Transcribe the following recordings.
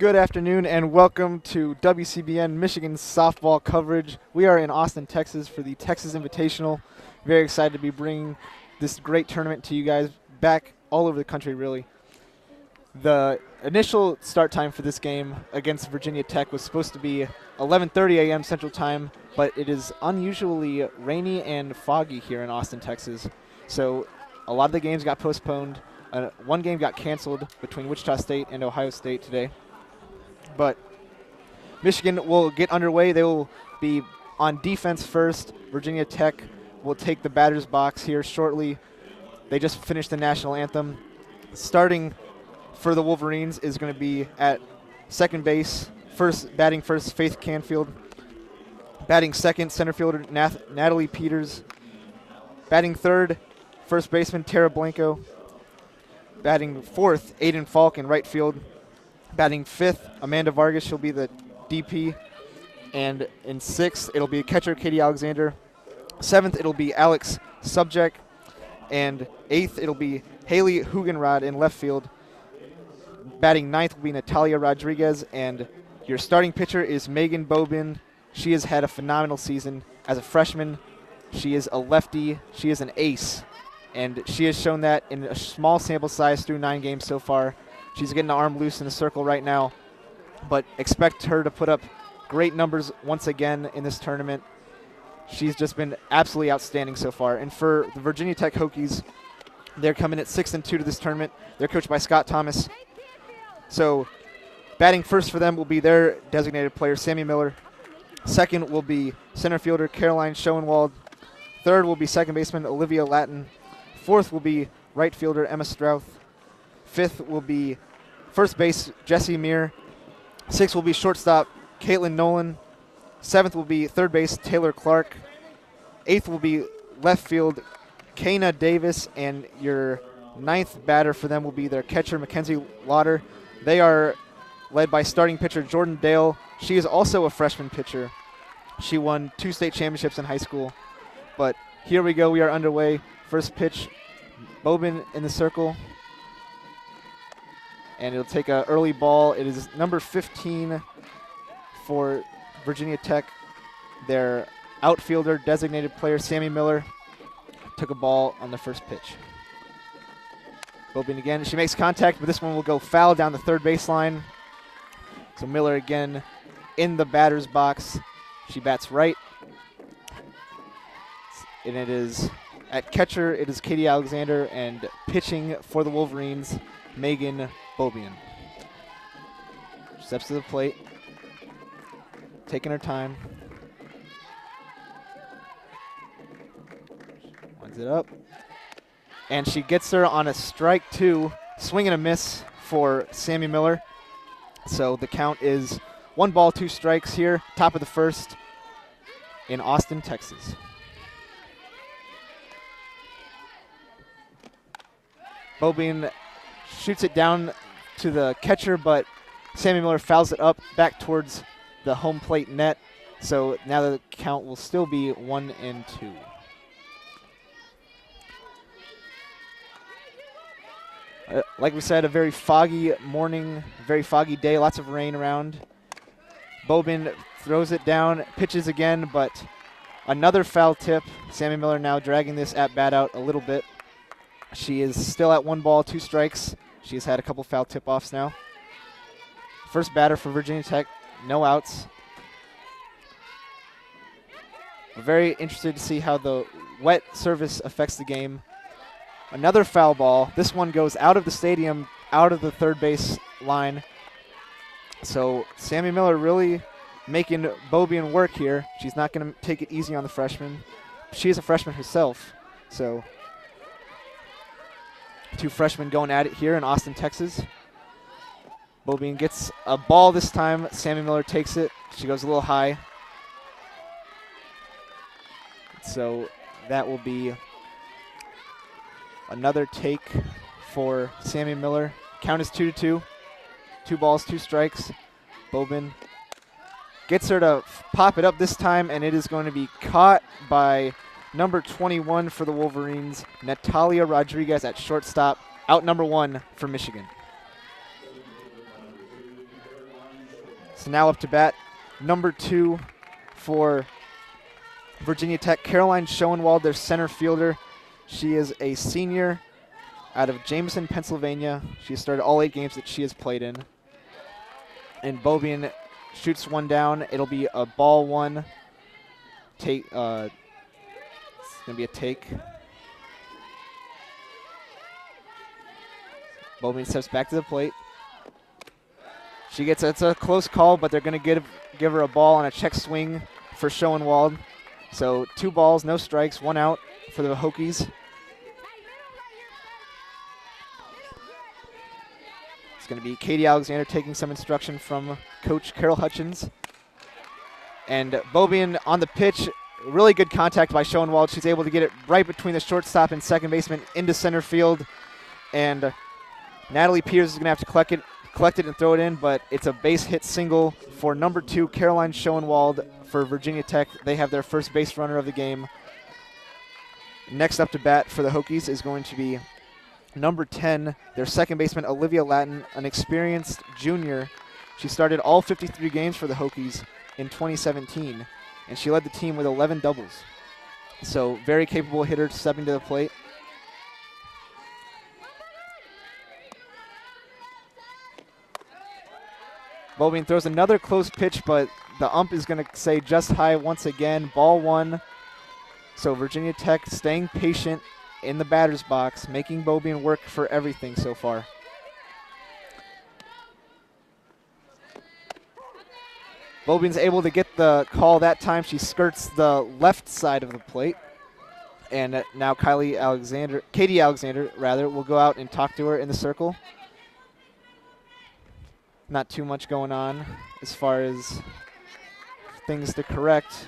Good afternoon and welcome to WCBN Michigan softball coverage. We are in Austin, Texas for the Texas Invitational. Very excited to be bringing this great tournament to you guys back all over the country, really. The initial start time for this game against Virginia Tech was supposed to be 11:30 a.m. Central Time, but it is unusually rainy and foggy here in Austin, Texas. So a lot of the games got postponed. One game got canceled between Wichita State and Ohio State today. But Michigan will get underway. They will be on defense first. Virginia Tech will take the batter's box here shortly. They just finished the national anthem. Starting for the Wolverines is going to be at second base. Batting first, Faith Canfield. Batting second, center fielder Natalie Peters. Batting third, first baseman Tara Blanco. Batting fourth, Aiden Falk in right field. Batting fifth, Amanda Vargas. She'll be the DP. And in sixth, it'll be catcher Katie Alexander. Seventh, it'll be Alex Subject. And eighth, it'll be Haley Hugenrod in left field. Batting ninth will be Natalia Rodriguez. And your starting pitcher is Megan Bobin. She has had a phenomenal season. As a freshman, she is a lefty. She is an ace. And she has shown that in a small sample size through 9 games so far. She's getting the arm loose in the circle right now, but expect her to put up great numbers once again in this tournament. She's just been absolutely outstanding so far. And for the Virginia Tech Hokies, they're coming at 6-2 to this tournament. They're coached by Scott Thomas. So batting first for them will be their designated player, Sammy Miller. Second will be center fielder Caroline Schoenwald. Third will be second baseman Olivia Latin. Fourth will be right fielder Emma Strouth. Fifth will be first base Jesse Meir. Sixth will be shortstop Caitlin Nolan. Seventh will be third base Taylor Clark. Eighth will be left field Kana Davis. And your ninth batter for them will be their catcher Mackenzie Lauder. They are led by starting pitcher Jordan Dale. She is also a freshman pitcher. She won 2 state championships in high school. But here we go. We are underway. First pitch, Bobin in the circle. And it'll take an early ball. It is number 15 for Virginia Tech. Their outfielder, designated player, Sammy Miller, took a ball on the first pitch. Bobin again. She makes contact, but this one will go foul down the third baseline. So Miller again in the batter's box. She bats right. And it is at catcher, it is Katie Alexander, and pitching for the Wolverines, Megan Bobian. Steps to the plate, taking her time. Winds it up. And she gets her on a strike 2, swing and a miss for Sammy Miller. So the count is 1 ball, 2 strikes here, top of the first in Austin, Texas. Bobian shoots it down to the catcher, but Sammy Miller fouls it up back towards the home plate net. So now the count will still be 1-2. Like we said, a very foggy morning, very foggy day, lots of rain around. Bobin throws it down, pitches again, but another foul tip. Sammy Miller now dragging this at bat out a little bit. She is still at 1 ball, 2 strikes. She has had a couple foul tip-offs now. First batter for Virginia Tech, no outs. We're very interested to see how the wet surface affects the game. Another foul ball. This one goes out of the stadium, out of the third base line. So Sammy Miller really making Bobian work here. She's not going to take it easy on the freshman. She is a freshman herself, so 2 freshmen going at it here in Austin, Texas. Bobian gets a ball this time. Sammy Miller takes it. She goes a little high. So that will be another take for Sammy Miller. Count is 2-2. 2 balls, 2 strikes. Bobin gets her to pop it up this time, and it is going to be caught by number 21 for the Wolverines, Natalia Rodriguez at shortstop. Out number 1 for Michigan. So now up to bat, number 2 for Virginia Tech, Caroline Schoenwald, their center fielder. She is a senior out of Jameson, Pennsylvania. She has started all 8 games that she has played in. And Bobian shoots one down. It'll be a ball 1. Take. It's going to be a take. Bobian steps back to the plate. It's a close call, but they're going to give her a ball on a check swing for Schoenwald. So 2 balls, no strikes, 1 out for the Hokies. It's going to be Katie Alexander taking some instruction from Coach Carol Hutchins. And Bobian on the pitch, really good contact by Schoenwald. She's able to get it right between the shortstop and second baseman into center field. And Natalie Peters is going to have to collect it and throw it in, but it's a base hit single for number 2, Caroline Schoenwald for Virginia Tech. They have their first base runner of the game. Next up to bat for the Hokies is going to be number 10, their second baseman, Olivia Lattin, an experienced junior. She started all 53 games for the Hokies in 2017, and she led the team with 11 doubles. So very capable hitter stepping to the plate. Bobian throws another close pitch, but the ump is going to say just high once again. Ball 1. So Virginia Tech staying patient in the batter's box, making Bobian work for everything so far. Bobian's able to get the call that time. She skirts the left side of the plate. And now Katie Alexander will go out and talk to her in the circle. Not too much going on as far as things to correct.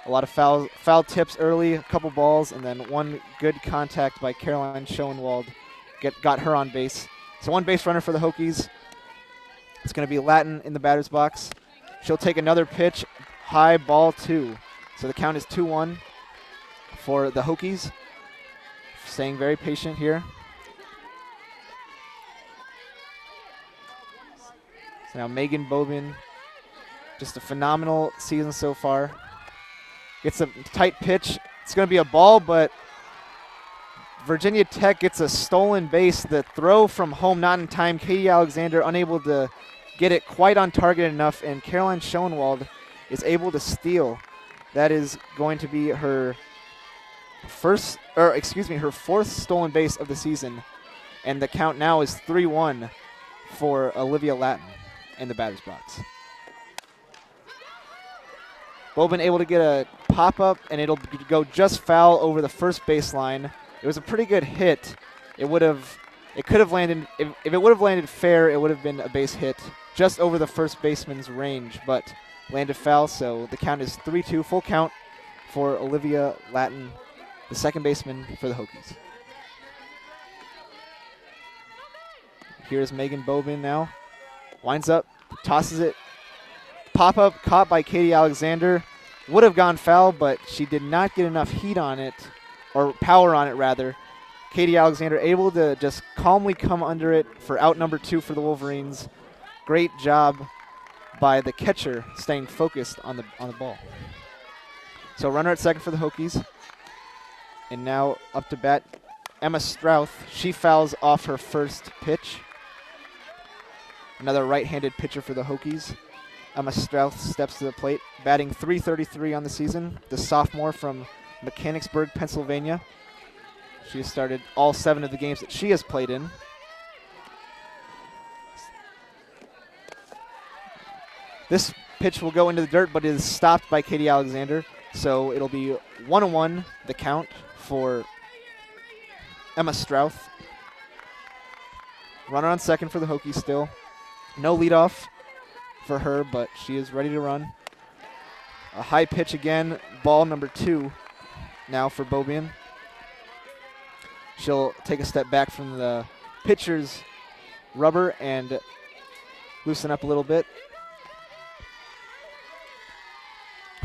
A lot of foul tips early, a couple balls, and then one good contact by Caroline Schoenwald got her on base. So 1 base runner for the Hokies. It's going to be Lattin in the batter's box. She'll take another pitch, high, ball 2. So the count is 2-1 for the Hokies. Staying very patient here. So now Megan Bobian, just a phenomenal season so far. Gets a tight pitch. It's going to be a ball, but Virginia Tech gets a stolen base. The throw from home not in time. Katie Alexander unable to get it quite on target enough, and Caroline Schoenwald is able to steal. That is going to be her her 4th stolen base of the season, and the count now is 3-1 for Olivia Lattin in the batter's box. Bobian able to get a pop-up, and it'll go just foul over the first baseline. It was a pretty good hit. It could have landed, if it would have landed fair, it would have been a base hit just over the first baseman's range, but landed foul, so the count is 3-2, full count for Olivia Lattin, the second baseman for the Hokies. Here's Megan Bobian now. Winds up, tosses it. Pop-up caught by Katie Alexander. Would have gone foul, but she did not get enough heat on it, or power on it, rather. Katie Alexander able to just calmly come under it for out number 2 for the Wolverines. Great job by the catcher staying focused on the ball. So runner at second for the Hokies. And now up to bat, Emma Strouth. She fouls off her first pitch. Another right-handed pitcher for the Hokies. Emma Strouth steps to the plate, batting .333 on the season. The sophomore from Mechanicsburg, Pennsylvania. She has started all 7 of the games that she has played in. This pitch will go into the dirt, but it is stopped by Katie Alexander. So it'll be 1-1, the count for Emma Strouth. Runner on second for the Hokies still. No leadoff for her, but she is ready to run. A high pitch again, ball number 2 now for Bobian. She'll take a step back from the pitcher's rubber and loosen up a little bit.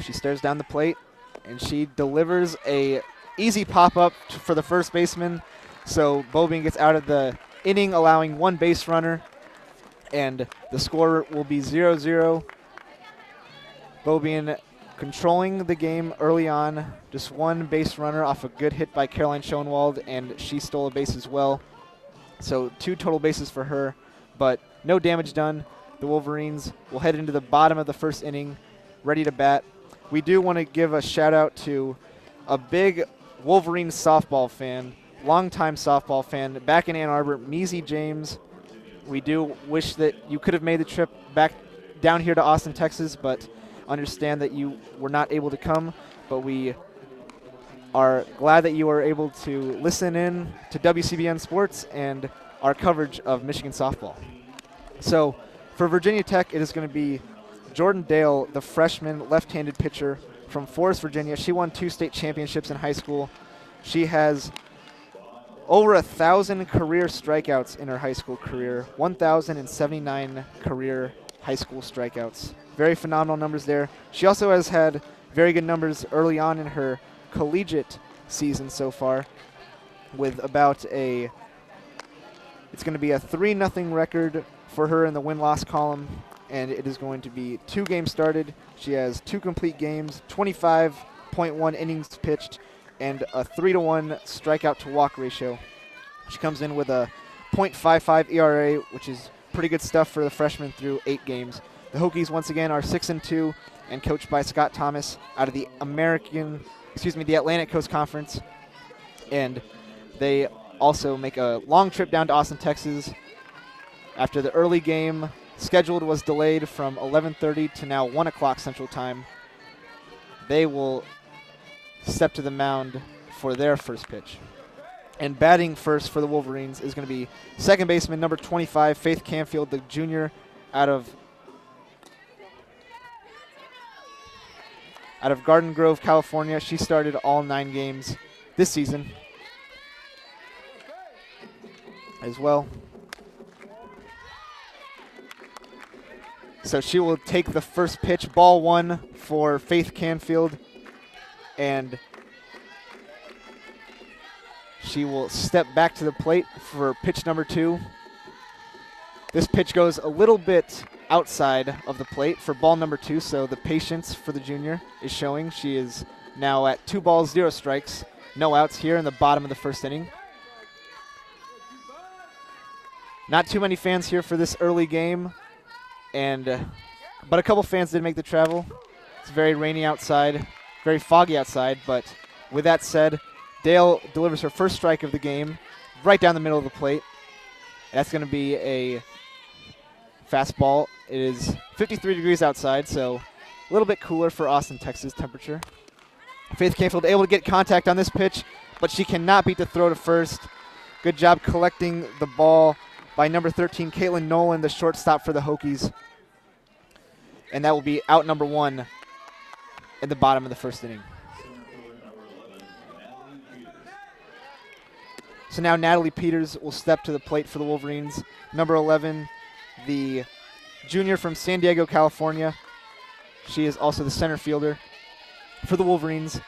She stares down the plate, and she delivers a easy pop-up for the first baseman. So Bobian gets out of the inning, allowing 1 base runner, and the score will be 0-0 Bobian controlling the game early on. Just one base runner off a good hit by Caroline Schoenwald, and she stole a base as well. So 2 total bases for her, but no damage done. The Wolverines will head into the bottom of the first inning, ready to bat. We do want to give a shout out to a big Wolverines softball fan, longtime softball fan, back in Ann Arbor, Measy James. We do wish that you could have made the trip back down here to Austin, Texas, but understand that you were not able to come. But we are glad that you are able to listen in to WCBN Sports and our coverage of Michigan softball. So for Virginia Tech, it is going to be Jordan Dale, the freshman left-handed pitcher from Forest, Virginia. She won 2 state championships in high school. She has over 1,000 career strikeouts in her high school career, 1,079 career high school strikeouts. Very phenomenal numbers there. She also has had very good numbers early on in her collegiate season so far, with about it's going to be a 3-0 record for her in the win-loss column, and it is going to be 2 games started. She has 2 complete games, 25.1 innings pitched, and a 3-to-1 strikeout to walk ratio. She comes in with a .55 ERA, which is pretty good stuff for the freshman through 8 games. The Hokies once again are 6-2 and coached by Scott Thomas out of the the Atlantic Coast Conference, and they also make a long trip down to Austin, Texas. After the early game scheduled was delayed from 11:30 to now 1 o'clock Central Time, they will step to the mound for their first pitch. And batting first for the Wolverines is going to be second baseman number 25, Faith Canfield, the junior out of Garden Grove, California. She started all 9 games this season as well. So she will take the first pitch, ball 1 for Faith Canfield, and she will step back to the plate for pitch number 2. This pitch goes a little bit outside of the plate for ball number 2, so the patience for the junior is showing. She is now at 2 balls, 0 strikes, no outs here in the bottom of the first inning. Not too many fans here for this early game, but a couple fans did make the travel. It's very rainy outside, very foggy outside, but with that said, Dale delivers her first strike of the game right down the middle of the plate. That's going to be a fastball. It is 53 degrees outside, so a little bit cooler for Austin, Texas temperature. Faith Canfield able to get contact on this pitch, but she cannot beat the throw to first. Good job collecting the ball by number 13, Caitlin Nolan, the shortstop for the Hokies. And that will be out number 1 in the bottom of the first inning. So now Natalie Peters will step to the plate for the Wolverines. Number 11, the junior from San Diego, California. She is also the center fielder for the Wolverines.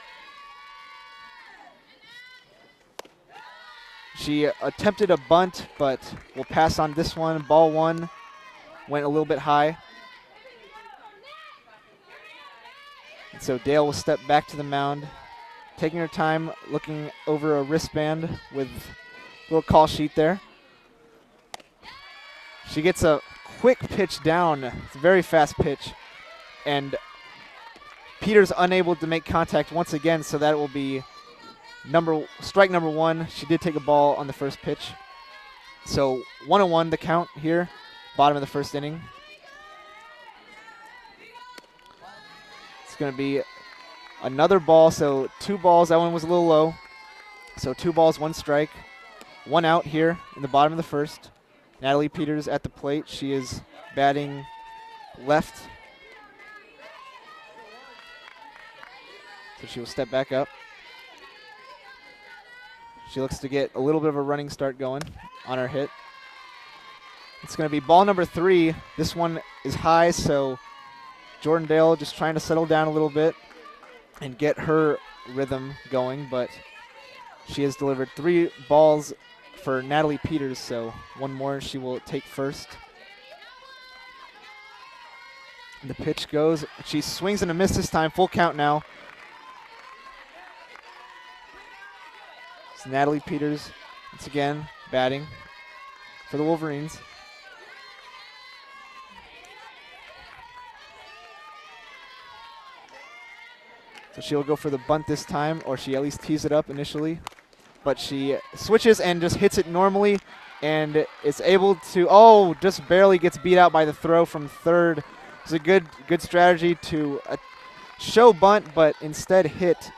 She attempted a bunt, but will pass on this one. Ball 1 went a little bit high. And so Dale will step back to the mound, taking her time, looking over a wristband with a little call sheet there. She gets a quick pitch down. It's a very fast pitch. And Peters unable to make contact once again, so that will be strike number 1. She did take a ball on the first pitch. So 1-1 the count here, bottom of the first inning. It's going to be another ball, so 2 balls. That one was a little low. So 2 balls, 1 strike. 1 out here in the bottom of the first. Natalie Peters at the plate. She is batting left. So she will step back up. She looks to get a little bit of a running start going on her hit. It's going to be ball number 3. This one is high, so Jordan Dale just trying to settle down a little bit and get her rhythm going, but she has delivered 3 balls for Natalie Peters, so 1 more she will take first. The pitch goes. She swings and a miss this time. Full count now. It's Natalie Peters once again batting for the Wolverines. So she'll go for the bunt this time, or she at least tees it up initially. But she switches and just hits it normally, and is able to, just barely gets beat out by the throw from third. It's a good strategy to show bunt, but instead hit,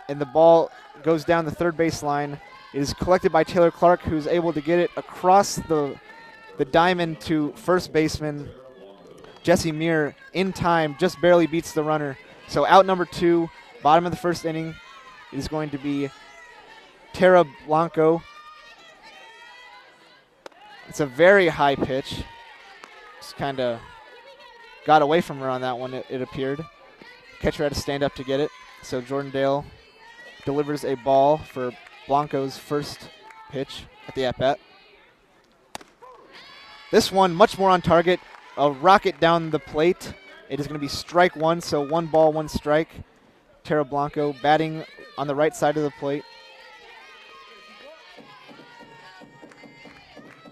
and the ball goes down the third base line. It is collected by Taylor Clark, who's able to get it across the diamond to first baseman Jesse Muir in time, just barely beats the runner. So out number 2, bottom of the first inning, is going to be Tara Blanco. It's a very high pitch. Just kind of got away from her on that one, it appeared. Catcher had to stand up to get it. So Jordan Dale delivers a ball for Blanco's first pitch at the at-bat. This one much more on target. A rocket down the plate. It is going to be strike 1, so 1 ball, 1 strike. Tara Blanco batting on the right side of the plate.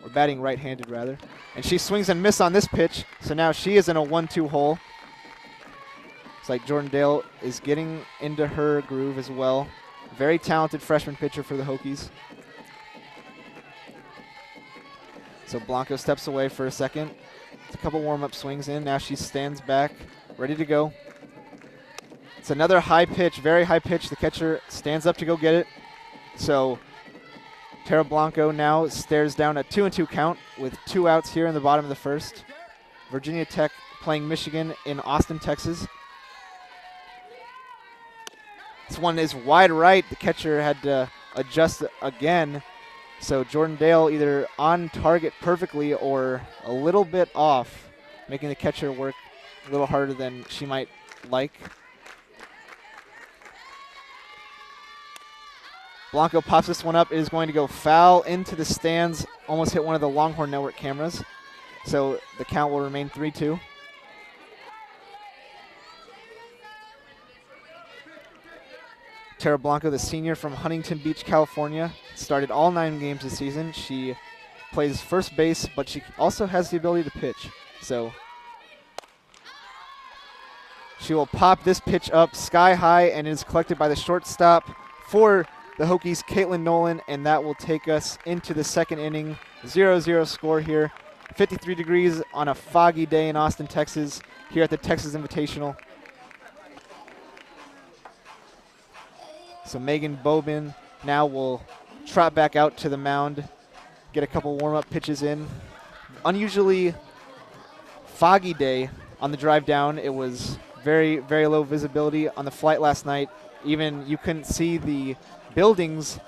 Or batting right-handed, rather. And she swings and misses on this pitch, so now she is in a 1-2 hole. It's like Jordan Dale is getting into her groove as well. Very talented freshman pitcher for the Hokies. So Blanco steps away for a second. It's a couple warm-up swings in. Now she stands back, ready to go. It's another high pitch, very high pitch. The catcher stands up to go get it. So Tara Blanco now stares down a 2-2 count with 2 outs here in the bottom of the first. Virginia Tech playing Michigan in Austin, Texas. This one is wide right. The catcher had to adjust again. So Jordan Dale either on target perfectly or a little bit off, making the catcher work a little harder than she might like. Blanco pops this one up. It is going to go foul into the stands. Almost hit one of the Longhorn Network cameras. So the count will remain 3-2. Tara Blanco, the senior from Huntington Beach, California, started all 9 games this season. She plays first base, but she also has the ability to pitch. So she will pop this pitch up sky high, and it is collected by the shortstop for the Hokies, Caitlin Nolan, and that will take us into the second inning. 0-0 score here. 53 degrees on a foggy day in Austin, Texas, here at the Texas Invitational. So Megan Bobin now will trot back out to the mound, get a couple warm-up pitches in. Unusually foggy day on the drive down. It was very, very low visibility on the flight last night. Even you couldn't see the buildings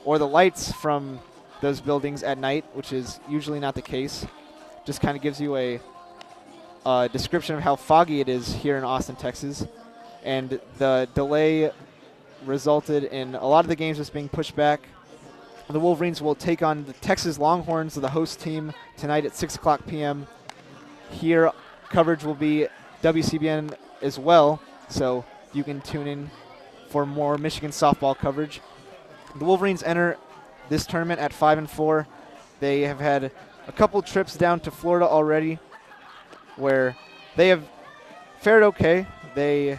or the lights from those buildings at night, which is usually not the case. Just kind of gives you a description of how foggy it is here in Austin, Texas. And the delay resulted in a lot of the games just being pushed back. The Wolverines will take on the Texas Longhorns, the host team, tonight at 6 o'clock p.m. Here, coverage will be WCBN as well, so you can tune in for more Michigan softball coverage. The Wolverines enter this tournament at 5-4. They have had a couple trips down to Florida already where they have fared okay. They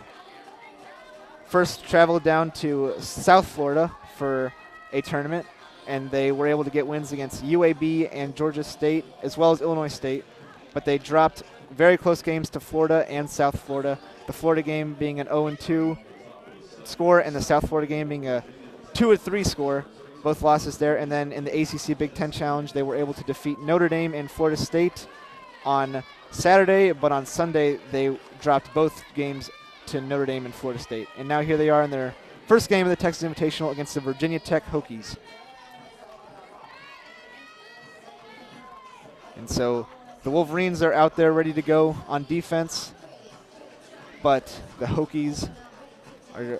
first traveled down to South Florida for a tournament, and they were able to get wins against UAB and Georgia State, as well as Illinois State. But they dropped very close games to Florida and South Florida. The Florida game being an 0-2 score, and the South Florida game being a 2-3 score. Both losses there. And then in the ACC Big Ten Challenge, they were able to defeat Notre Dame and Florida State on Saturday, but on Sunday they dropped both games to Notre Dame and Florida State. And now here they are in their first game of the Texas Invitational against the Virginia Tech Hokies. And so the Wolverines are out there ready to go on defense, but the Hokies are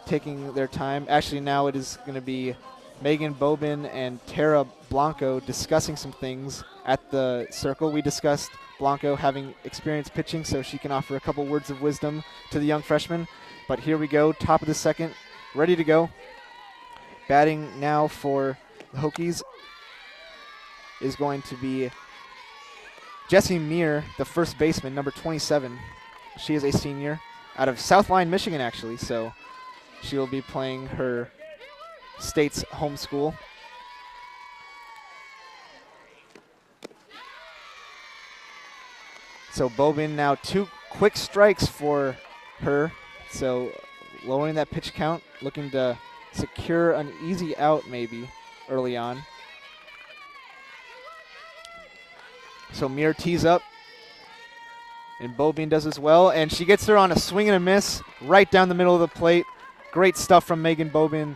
taking their time. Actually, now it is going to be Megan Bobin and Tara Blanco Blanco discussing some things at the circle. We discussed Blanco having experience pitching, so she can offer a couple words of wisdom to the young freshman. But here we go, top of the second, ready to go. Batting now for the Hokies is going to be Jessie Meir, the first baseman, number 27. She is a senior out of Southline, Michigan, actually, so she will be playing her state's home school. So Bobin now 2 quick strikes for her. So lowering that pitch count, looking to secure an easy out maybe early on. So Mir tees up, and Bobin does as well, and she gets her on a swing and a miss right down the middle of the plate. Great stuff from Megan Bobin.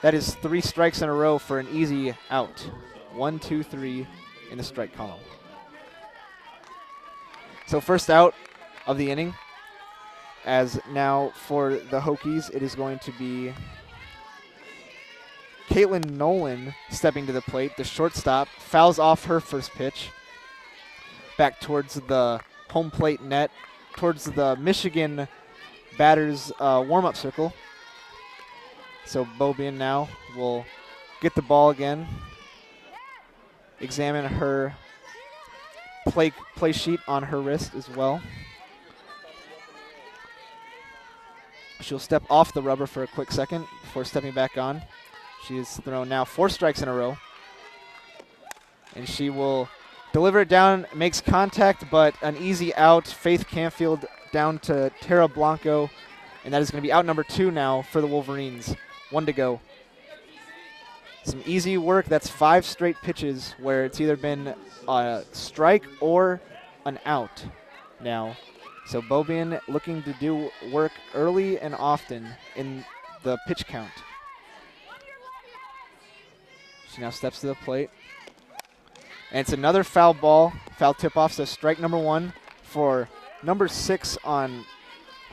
That is 3 strikes in a row for an easy out. 1, 2, 3 in the strike column. So first out of the inning, as now for the Hokies, it is going to be Caitlin Nolan stepping to the plate. The shortstop fouls off her first pitch back towards the home plate net, towards the Michigan batters warm-up circle. So Bobin now will get the ball again, examine her play sheet on her wrist as well. She'll step off the rubber for a quick second before stepping back on. She has thrown now 4 strikes in a row. And she will deliver it down, makes contact, but an easy out. Faith Canfield down to Tara Blanco. And that is going to be out number 2 now for the Wolverines. 1 to go. Some easy work. That's 5 straight pitches where it's either been a strike or an out now. So Bobin looking to do work early and often in the pitch count. She now steps to the plate. And it's another foul ball, foul tip-off, so strike number 1 for number 6 on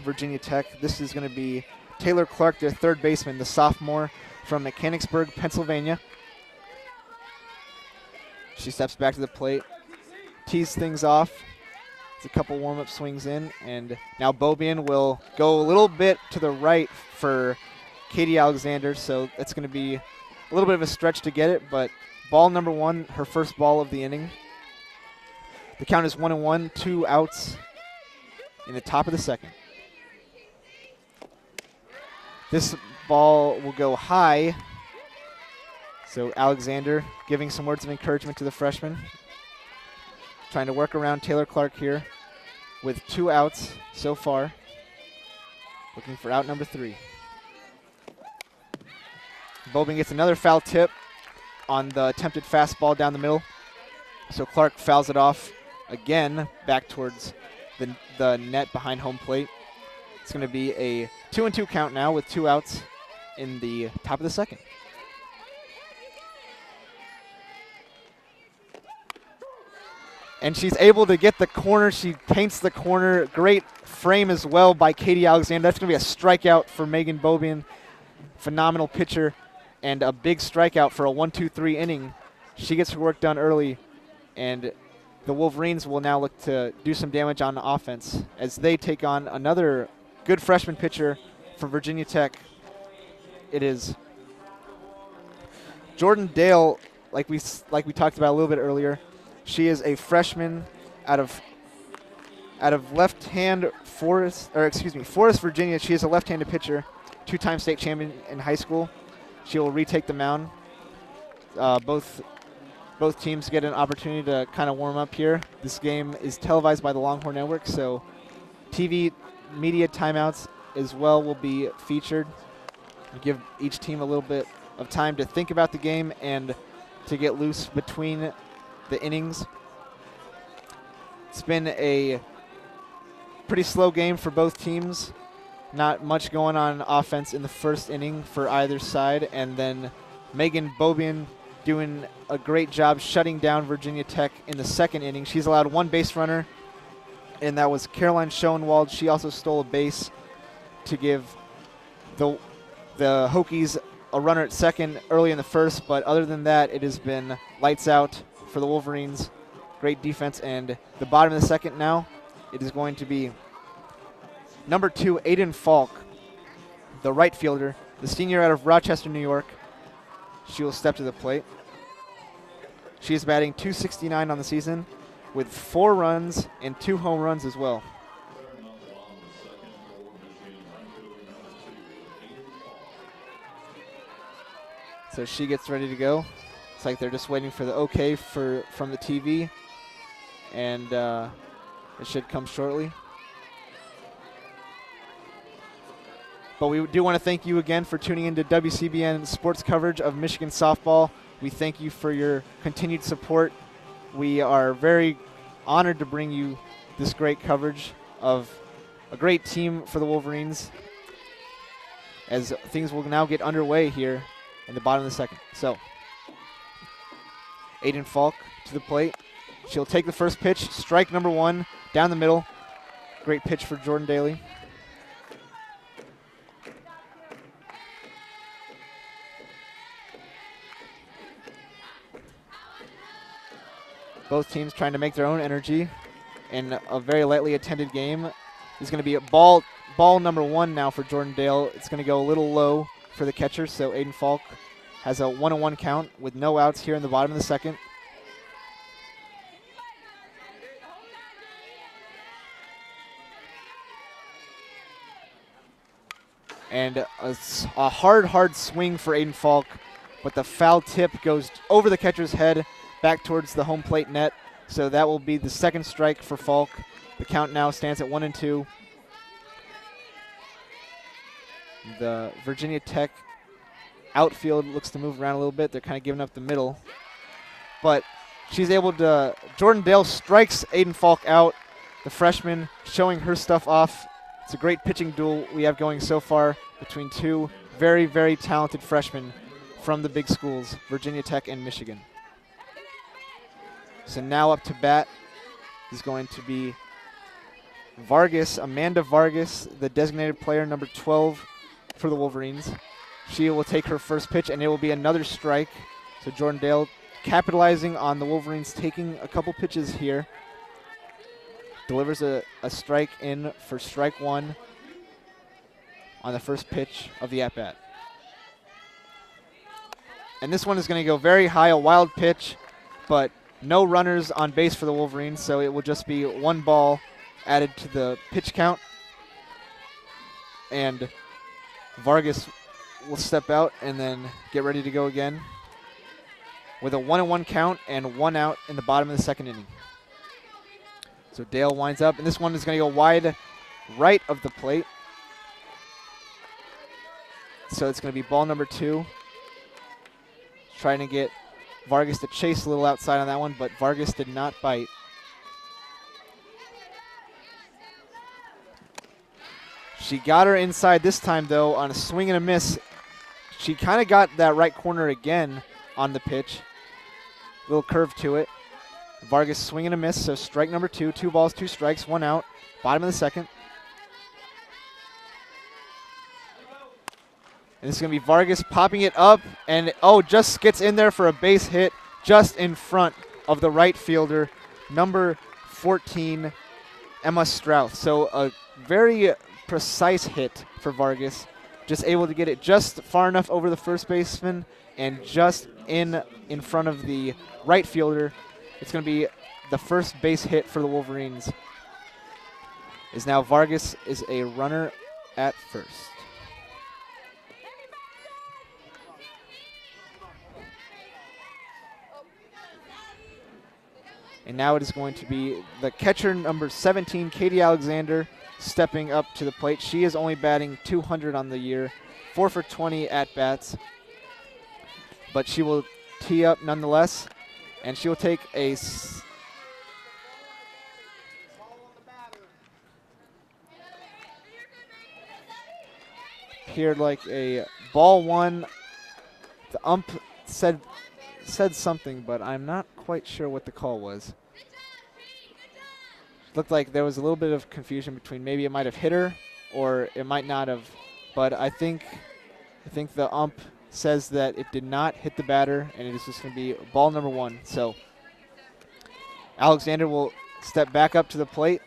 Virginia Tech. This is going to be Taylor Clark, their third baseman, the sophomore from Mechanicsburg, Pennsylvania. She steps back to the plate, tees things off. It's a couple warm-up swings in, and now Bobin will go a little bit to the right for Katie Alexander, so that's going to be a little bit of a stretch to get it, but ball number 1, her first ball of the inning. The count is 1-1, 2 outs in the top of the second. This ball will go high, so Alexander giving some words of encouragement to the freshman. Trying to work around Taylor Clark here with 2 outs so far. Looking for out number 3. Bobin gets another foul tip on the attempted fastball down the middle. So Clark fouls it off again back towards the net behind home plate. It's going to be a 2-2 count now with 2 outs in the top of the second. And she's able to get the corner. She paints the corner. Great frame as well by Katie Alexander. That's going to be a strikeout for Megan Bobin. Phenomenal pitcher. And a big strikeout for a 1-2-3 inning. She gets her work done early. And the Wolverines will now look to do some damage on offense as they take on another good freshman pitcher for Virginia Tech. It is Jordan Dale, like we talked about a little bit earlier. She is a freshman out of Forest, Virginia. She is a left-handed pitcher, 2-time state champion in high school. She will retake the mound. Both teams get an opportunity to kind of warm up here. This game is televised by the Longhorn Network, so TV media timeouts as well will be featured. Give each team a little bit of time to think about the game and to get loose between the innings. It's been a pretty slow game for both teams. Not much going on offense in the first inning for either side, and then Megan Bobin doing a great job shutting down Virginia Tech in the second inning. She's allowed 1 base runner, and that was Caroline Schoenwald. She also stole a base to give the Hokies a runner at second early in the first, but other than that, it has been lights out for the Wolverines. Great defense, and the bottom of the second now, it is going to be number 2, Aiden Falk, the right fielder, the senior out of Rochester, New York. She will step to the plate. She is batting .269 on the season with 4 runs and 2 home runs as well. So she gets ready to go. It's like they're just waiting for the okay from the TV, and it should come shortly. But we do want to thank you again for tuning into WCBN sports coverage of Michigan softball. We thank you for your continued support. We are very honored to bring you this great coverage of a great team for the Wolverines, as things will now get underway here in the bottom of the second. So, Aiden Falk to the plate. She'll take the first pitch, strike number 1, down the middle. Great pitch for Jordan Daly. Both teams trying to make their own energy in a very lightly attended game. This is going to be a ball number 1 now for Jordan Dale. It's going to go a little low for the catcher, so Aiden Falk has a 1-1 count with no outs here in the bottom of the second. And a hard swing for Aiden Falk, but the foul tip goes over the catcher's head back towards the home plate net. So that will be the second strike for Falk. The count now stands at 1-2. The Virginia Tech outfield looks to move around a little bit. They're kind of giving up the middle. But she's able to, Jordan Dale strikes Aiden Falk out. The freshman showing her stuff off. It's a great pitching duel we have going so far between 2 very, very talented freshmen from the big schools, Virginia Tech and Michigan. So now up to bat is going to be Vargas, Amanda Vargas, the designated player number 12 for the Wolverines. She will take her first pitch, and it will be another strike. So Jordan Dale capitalizing on the Wolverines taking a couple pitches here. Delivers a strike in for strike 1 on the first pitch of the at-bat. And this one is going to go very high, a wild pitch, but no runners on base for the Wolverines, so it will just be 1 ball added to the pitch count. And Vargas will step out and then get ready to go again with a 1-1 count and 1 out in the bottom of the second inning. So Dale winds up, and this one is going to go wide right of the plate. So it's going to be ball number 2. Trying to get Vargas to chase a little outside on that one, but Vargas did not bite. She got her inside this time, though, on a swing and a miss. She kind of got that right corner again on the pitch. Little curve to it. Vargas swing and a miss, so strike number 2. 2 balls, 2 strikes, 1 out. Bottom of the second. And this is going to be Vargas popping it up, and just gets in there for a base hit just in front of the right fielder, number 14, Emma Strauss. So a very precise hit for Vargas, just able to get it just far enough over the first baseman and just in front of the right fielder. It's going to be the first base hit for the Wolverines. Is now Vargas is a runner at first. And now it is going to be the catcher number 17, Katie Alexander, stepping up to the plate. She is only batting .200 on the year, 4 for 20 at-bats. But she will tee up nonetheless, and she will take a appeared like a ball 1. The ump said something, but I'm not quite sure what the call was. Looked like there was a little bit of confusion between maybe it might have hit her or it might not have, but I think the ump says that it did not hit the batter, and it is just going to be ball number 1. So Alexander will step back up to the plate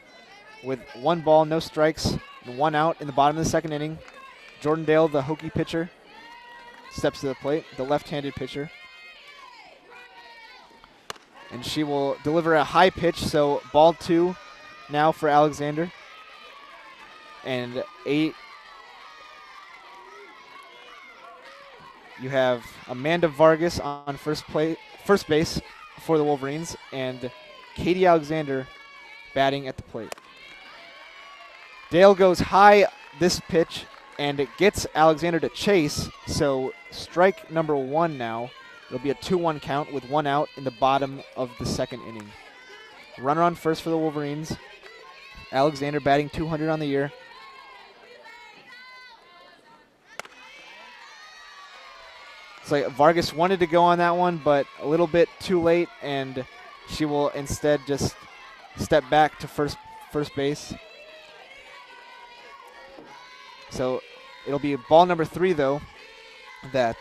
with 1 ball, no strikes, and 1 out in the bottom of the 2nd inning. Jordan Dale, the Hokie pitcher, steps to the plate, the left-handed pitcher. And she will deliver a high pitch, so ball 2 now for Alexander. And 8. You have Amanda Vargas on first base for the Wolverines, and Katie Alexander batting at the plate. Dale goes high this pitch, and it gets Alexander to chase, so strike number 1 now. It'll be a 2-1 count with 1 out in the bottom of the 2nd inning. Runner on first for the Wolverines. Alexander batting .200 on the year. It's like Vargas wanted to go on that one, but a little bit too late, and she will instead just step back to first base. So it'll be ball number 3, though, that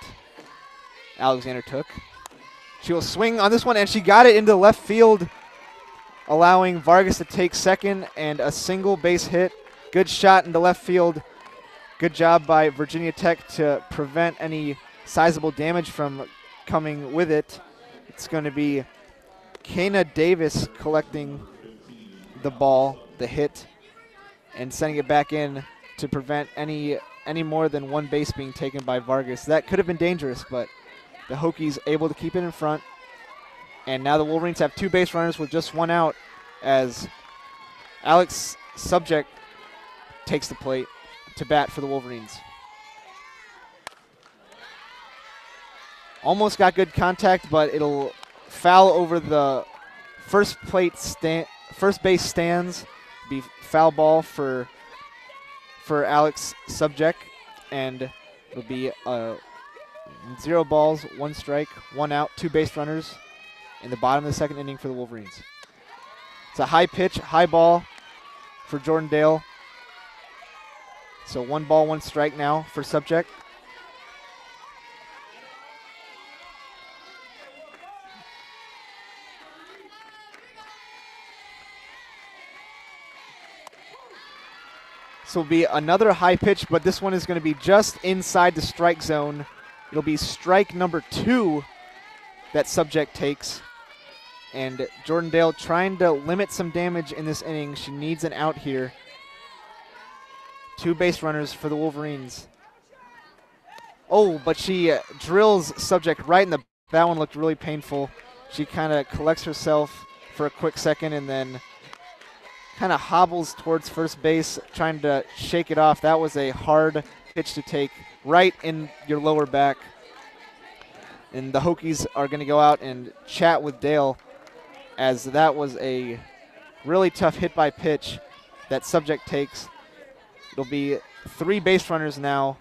Alexander took. She will swing on this one, and she got it into left field, allowing Vargas to take second, and a single base hit. Good shot into left field. Good job by Virginia Tech to prevent any sizable damage from coming with it. It's going to be Kana Davis collecting the ball, the hit, and sending it back in to prevent any more than 1 base being taken by Vargas. That could have been dangerous, but the Hokies able to keep it in front. And now the Wolverines have 2 base runners with just 1 out as Alex Subject takes the plate to bat for the Wolverines. Almost got good contact, but it'll foul over the first base stands. Be foul ball for Alex Subject, and it'll be 0 balls, 1 strike, 1 out, 2 base runners in the bottom of the 2nd inning for the Wolverines. It's a high pitch, high ball for Jordan Dale. So 1 ball, 1 strike now for Subject. So it'll be another high pitch, but this one is going to be just inside the strike zone. It'll be strike number 2 that Subject takes. And Jordan Dale trying to limit some damage in this inning. She needs an out here. 2 base runners for the Wolverines. Oh, but she drills Subject right in the... That one looked really painful. She kind of collects herself for a quick second and then kind of hobbles towards first base, trying to shake it off. That was a hard pitch to take right in your lower back. And the Hokies are going to go out and chat with Dale, as that was a really tough hit by pitch that Subject takes. It'll be 3 base runners now.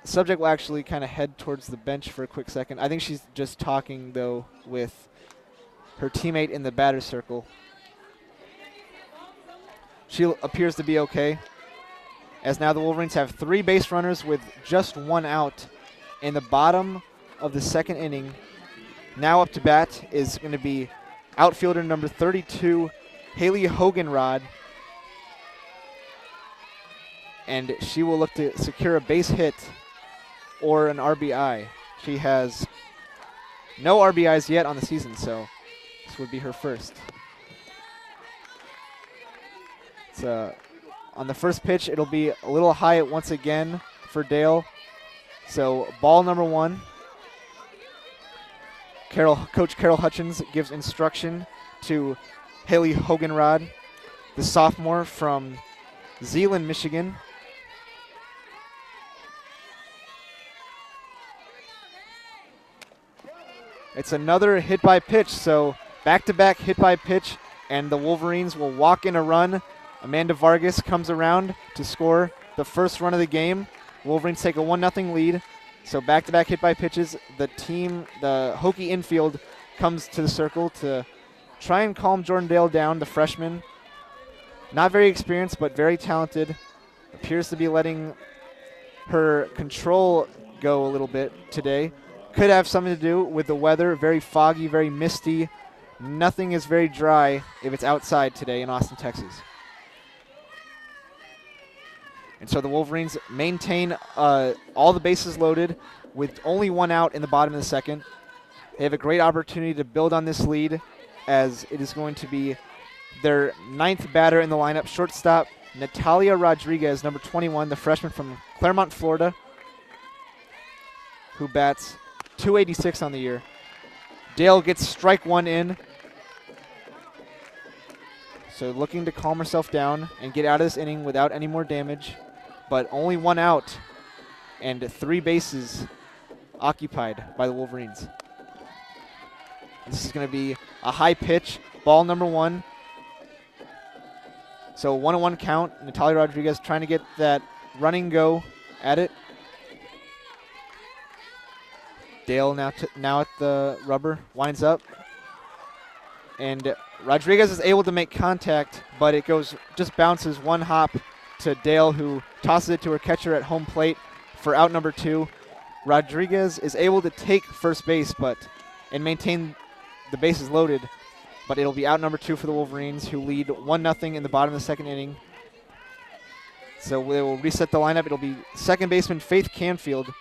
Subject will actually kind of head towards the bench for a quick second. I think she's just talking, though, with her teammate in the batter's circle. She appears to be okay, as now the Wolverines have 3 base runners with just 1 out in the bottom of the 2nd inning. Now up to bat is going to be outfielder number 32, Haley Hoganrod. And she will look to secure a base hit or an RBI. She has no RBIs yet on the season, so this would be her first. On the first pitch, it'll be a little high once again for Dale. So ball number 1. Coach Carol Hutchins gives instruction to Haley Hoganrod, the sophomore from Zeeland, Michigan. It's another hit by pitch, so back-to-back hit by pitch, and the Wolverines will walk in a run. Amanda Vargas comes around to score the first run of the game. Wolverines take a 1-0 lead. So back-to-back hit by pitches. The Hokie infield comes to the circle to try and calm Jordan Dale down, the freshman. Not very experienced, but very talented. Appears to be letting her control go a little bit today. Could have something to do with the weather. Very foggy, very misty. Nothing is very dry if it's outside today in Austin, Texas. And so the Wolverines maintain all the bases loaded with only one out in the bottom of the second. They have a great opportunity to build on this lead, as it is going to be their 9th batter in the lineup, shortstop Natalia Rodriguez, number 21, the freshman from Claremont, Florida, who bats .286 on the year. Dale gets strike one in. So looking to calm herself down and get out of this inning without any more damage, but only one out and 3 bases occupied by the Wolverines. This is going to be a high pitch, ball number 1. So 1-1 count. Natalia Rodriguez trying to get that running go at it. Dale now at the rubber, winds up. And Rodriguez is able to make contact, but it just bounces one hop to Dale, who tosses it to her catcher at home plate for out number 2. Rodriguez is able to take first base and maintain the bases loaded, but it'll be out number 2 for the Wolverines, who lead 1-0 in the bottom of the second inning. So they will reset the lineup. It'll be second baseman Faith Canfield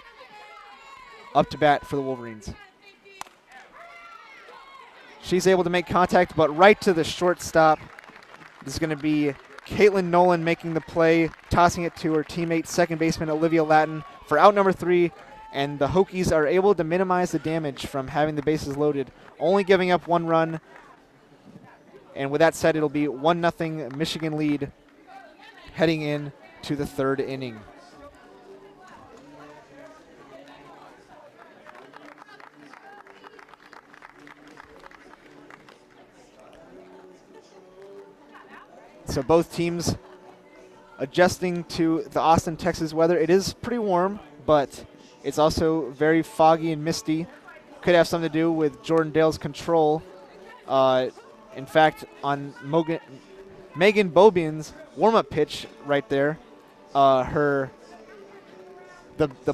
up to bat for the Wolverines. She's able to make contact, but right to the shortstop. This is going to be Caitlin Nolan making the play, tossing it to her teammate, second baseman Olivia Latin for out number 3, and the Hokies are able to minimize the damage from having the bases loaded, only giving up 1 run. And with that said, it'll be 1-0 Michigan lead heading in to the 3rd inning. So both teams adjusting to the Austin, Texas weather. It is pretty warm, but it's also very foggy and misty. Could have something to do with Jordan Dale's control. In fact, on Megan Bobian's warm-up pitch right there, the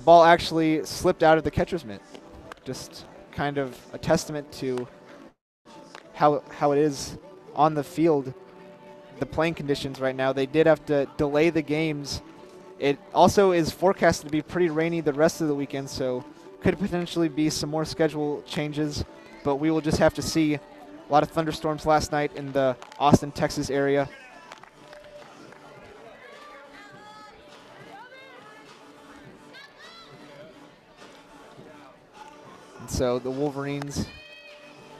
ball actually slipped out of the catcher's mitt. Just kind of a testament to how it is on the field. The playing conditions right now. They did have to delay the games. It also is forecasted to be pretty rainy the rest of the weekend, so could potentially be some more schedule changes, but we will just have to see. A lot of thunderstorms last night in the Austin, Texas area. And so the Wolverines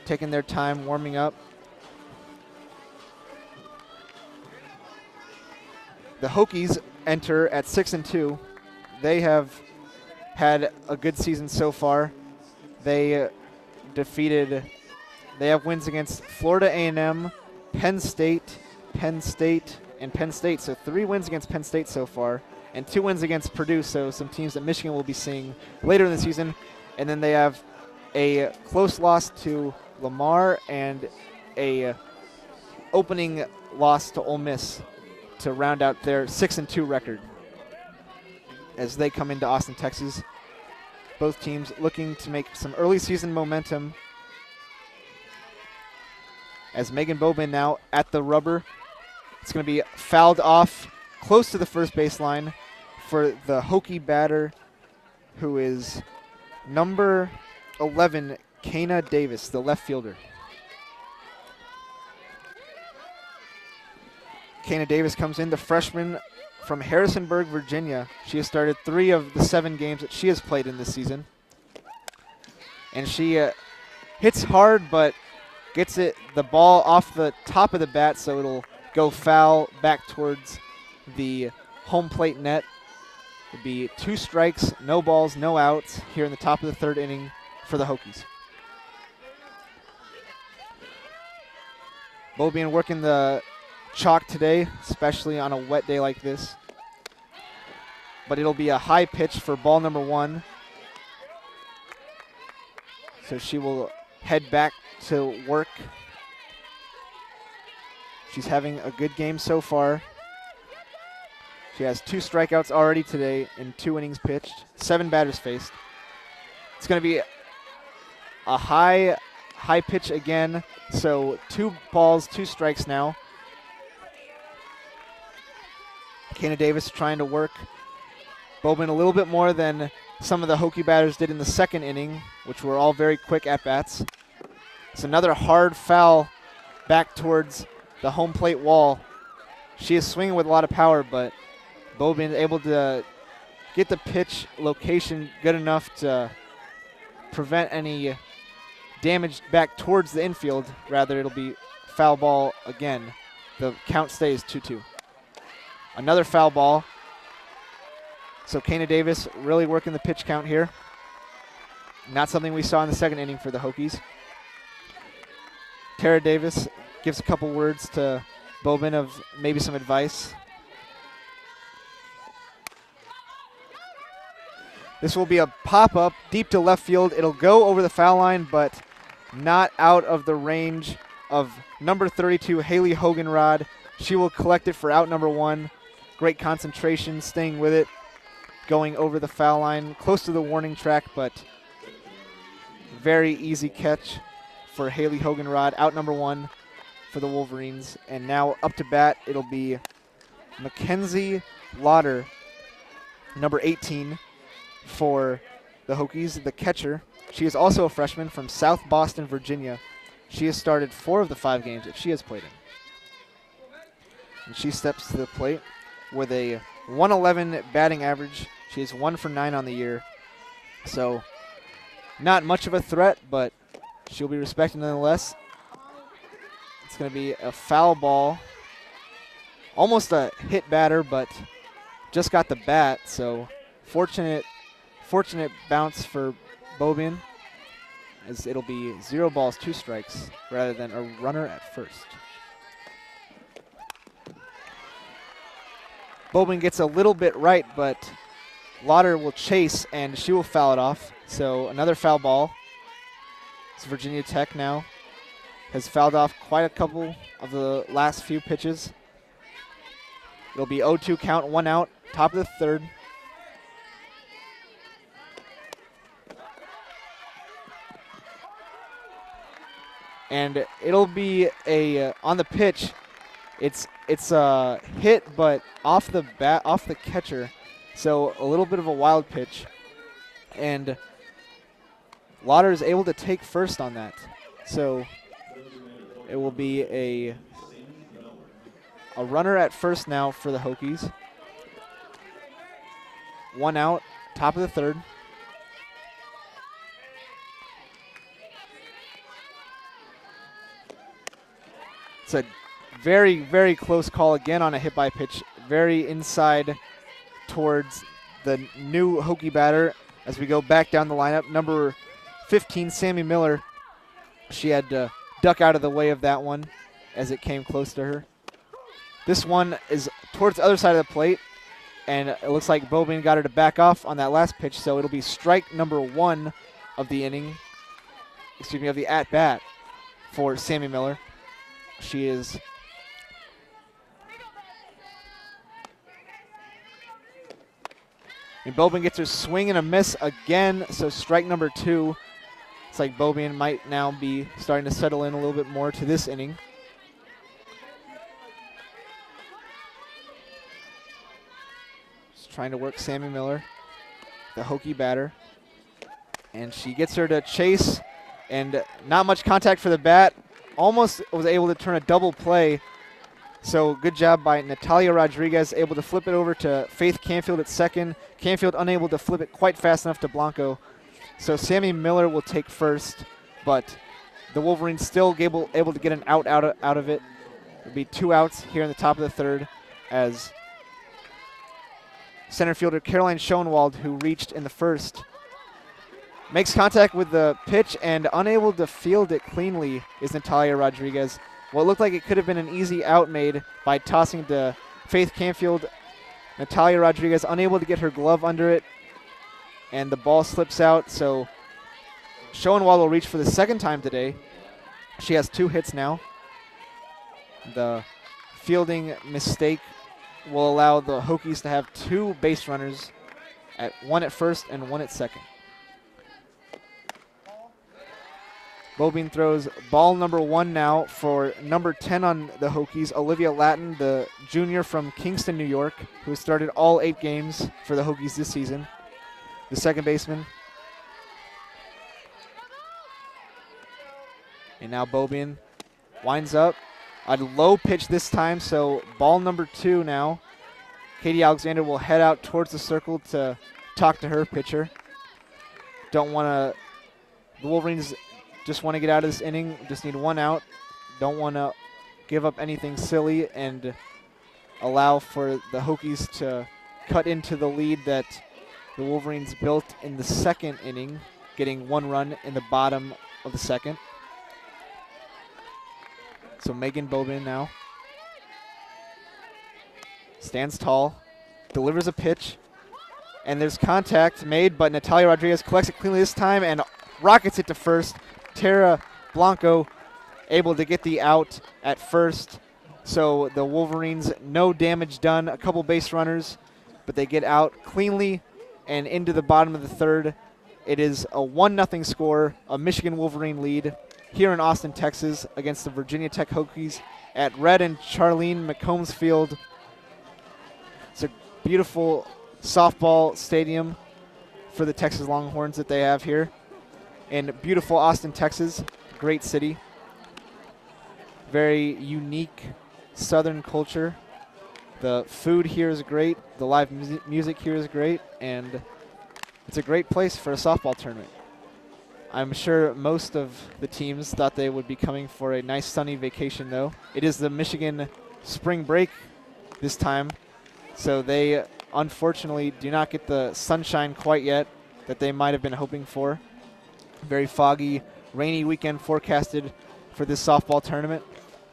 taking their time warming up. The Hokies enter at 6-2. They have had a good season so far. They have wins against Florida A&M, Penn State, and Penn State. So 3 wins against Penn State so far, and 2 wins against Purdue, so some teams that Michigan will be seeing later in the season. And then they have a close loss to Lamar and a opening loss to Ole Miss to round out their 6-2 record as they come into Austin, Texas. Both teams looking to make some early season momentum, as Megan Boban now at the rubber. It's going to be fouled off close to the first baseline for the Hokie batter, who is number 11, Kana Davis, the left fielder. Kana Davis comes in, the freshman from Harrisonburg, Virginia. She has started 3 of the 7 games that she has played in this season. And she hits hard, but gets the ball off the top of the bat, so it'll go foul back towards the home plate net. It'll be 2 strikes, no balls, no outs here in the top of the 3rd inning for the Hokies. Bobian working the chalk today, especially on a wet day like this. But it'll be a high pitch for ball number 1. So she will head back to work. She's having a good game so far. She has 2 strikeouts already today in 2 innings pitched, 7 batters faced. It's going to be a high pitch again, so 2 balls, 2 strikes now. Kana Davis trying to work Bowman a little bit more than some of the Hokie batters did in the second inning, which were all very quick at-bats. It's another hard foul back towards the home plate wall. She is swinging with a lot of power, but Bowman able to get the pitch location good enough to prevent any damage back towards the infield. Rather, it'll be foul ball again. The count stays 2-2. Another foul ball. So Kana Davis really working the pitch count here. Not something we saw in the second inning for the Hokies. Tara Davis gives a couple words to Bowman of maybe some advice. This will be a pop-up deep to left field. It'll go over the foul line, but not out of the range of number 32, Haley Hoganrod. She will collect it for out number 1. Great concentration, staying with it, going over the foul line, close to the warning track, but very easy catch for Haley Hoganrod. Out number 1 for the Wolverines. And now up to bat, it'll be Mackenzie Lauder, number 18 for the Hokies, the catcher. She is also a freshman from South Boston, Virginia. She has started 4 of the 5 games that she has played in. And she steps to the plate with a 111 batting average. She is 1 for 9 on the year. So not much of a threat, but she'll be respected nonetheless. It's going to be a foul ball. Almost a hit batter, but just got the bat. So fortunate bounce for Bowman, as it'll be 0 balls, 2 strikes rather than a runner at first. Bowman gets a little bit right, but Lauder will chase and she will foul it off. So another foul ball. It's Virginia Tech now. Has fouled off quite a couple of the last few pitches. It'll be 0-2 count, 1 out, top of the 3rd. And it'll be a on the pitch. It's a hit, but off the catcher, so a little bit of a wild pitch. And Lauder is able to take first on that, so it will be a runner at first now for the Hokies. 1 out, top of the 3rd. It's a very, very close call again on a hit by pitch. Very inside towards the new Hokie batter as we go back down the lineup. Number 15, Sammy Miller. She had to duck out of the way of that one as it came close to her. This one is towards the other side of the plate, and it looks like Bowman got her to back off on that last pitch, so it'll be strike number 1 of the inning, of the at-bat for Sammy Miller. She is and Bowman gets her swing and a miss again, so strike number 2. It's like Bowman might now be starting to settle in a little bit more to this inning. Just trying to work Sammy Miller, the Hokie batter. And she gets her to chase, and not much contact for the bat. Almost was able to turn a double play. So good job by Natalia Rodriguez, able to flip it over to Faith Canfield at second. Canfield unable to flip it quite fast enough to Blanco. So Sammy Miller will take first, but the Wolverines still able to get an out of it. It'll be 2 outs here in the top of the 3rd as center fielder Caroline Schoenwald, who reached in the 1st, makes contact with the pitch and unable to field it cleanly is Natalia Rodriguez. What looked like it could have been an easy out made by tossing to Faith Canfield. Natalia Rodriguez unable to get her glove under it, and the ball slips out. So Schoenwald will reach for the 2nd time today. She has 2 hits now. The fielding mistake will allow the Hokies to have 2 base runners, one at first and one at second. Bobine throws ball number 1 now for number 10 on the Hokies, Olivia Lattin, the junior from Kingston, New York, who has started all 8 games for the Hokies this season. The second baseman. And now Bobine winds up. A low pitch this time, so ball number 2 now. Katie Alexander will head out towards the circle to talk to her pitcher. The Wolverines just want to get out of this inning, just need 1 out. Don't want to give up anything silly and allow for the Hokies to cut into the lead that the Wolverines built in the second inning, getting 1 run in the bottom of the second. So Megan Bobine now stands tall, delivers a pitch, and there's contact made, but Natalia Rodriguez collects it cleanly this time and rockets it to first. Tara Blanco able to get the out at first. So the Wolverines, no damage done, a couple base runners, but they get out cleanly and into the bottom of the third. It is a 1-0 score, a Michigan Wolverine lead here in Austin, Texas against the Virginia Tech Hokies at Red and Charlene McCombs Field. It's a beautiful softball stadium for the Texas Longhorns that they have here. In beautiful Austin, Texas, great city. Very unique Southern culture. The food here is great. The live music here is great. And it's a great place for a softball tournament. I'm sure most of the teams thought they would be coming for a nice sunny vacation, though. It is the Michigan spring break this time, so they unfortunately do not get the sunshine quite yet that they might have been hoping for. Very foggy, rainy weekend forecasted for this softball tournament,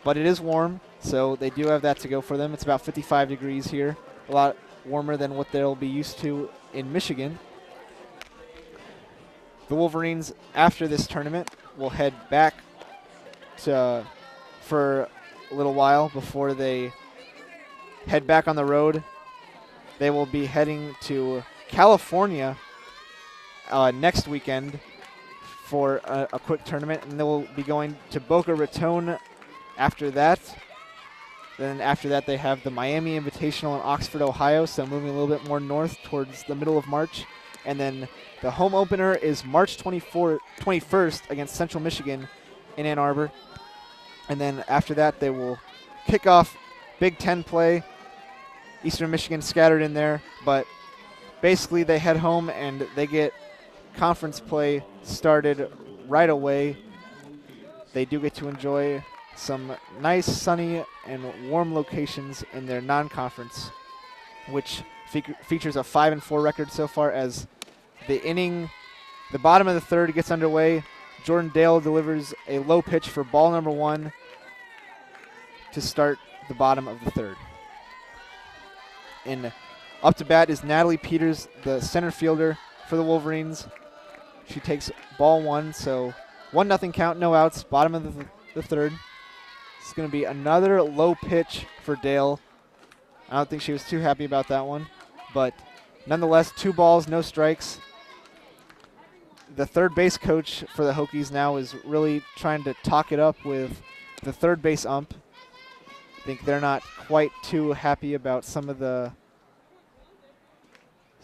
but it is warm, so they do have that to go for them. It's about 55 degrees here, a lot warmer than what they'll be used to in Michigan. The Wolverines, after this tournament, will head back for a little while before they head back on the road. They will be heading to California next weekend for a quick tournament, and they will be going to Boca Raton after that. Then after that, they have the Miami Invitational in Oxford, Ohio, so moving a little bit more north towards the middle of March. And then the home opener is March 21st against Central Michigan in Ann Arbor. And then after that, they will kick off Big Ten play. Eastern Michigan scattered in there, but basically they head home and they get conference play started right away. They do get to enjoy some nice, sunny, and warm locations in their non-conference, which features a 5-4 record so far. As the bottom of the third gets underway, Jordan Dale delivers a low pitch for ball number 1 to start the bottom of the third. And up to bat is Natalie Peters, the center fielder for the Wolverines. She takes ball 1, so 1-0 count, no outs, bottom of the third. It's going to be another low pitch for Dale. I don't think she was too happy about that one, but nonetheless, 2 balls, no strikes. The third base coach for the Hokies now is really trying to talk it up with the third base ump. I think they're not quite too happy about some of the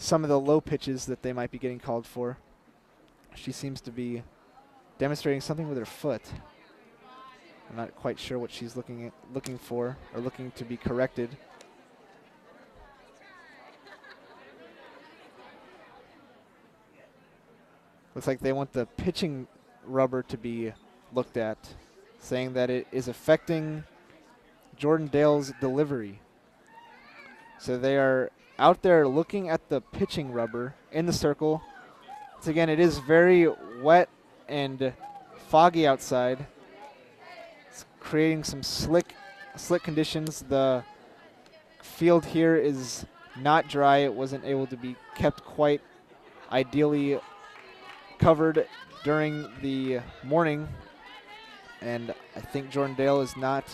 low pitches that they might be getting called for. She seems to be demonstrating something with her foot. I'm not quite sure what she's looking for or looking to be corrected. Looks like they want the pitching rubber to be looked at, saying that it is affecting Jordan Dale's delivery. So they are out there looking at the pitching rubber in the circle. So again, it is very wet and foggy outside. It's creating some slick conditions. The field here is not dry. It wasn't able to be kept quite ideally covered during the morning, and I think Jordan Dale is not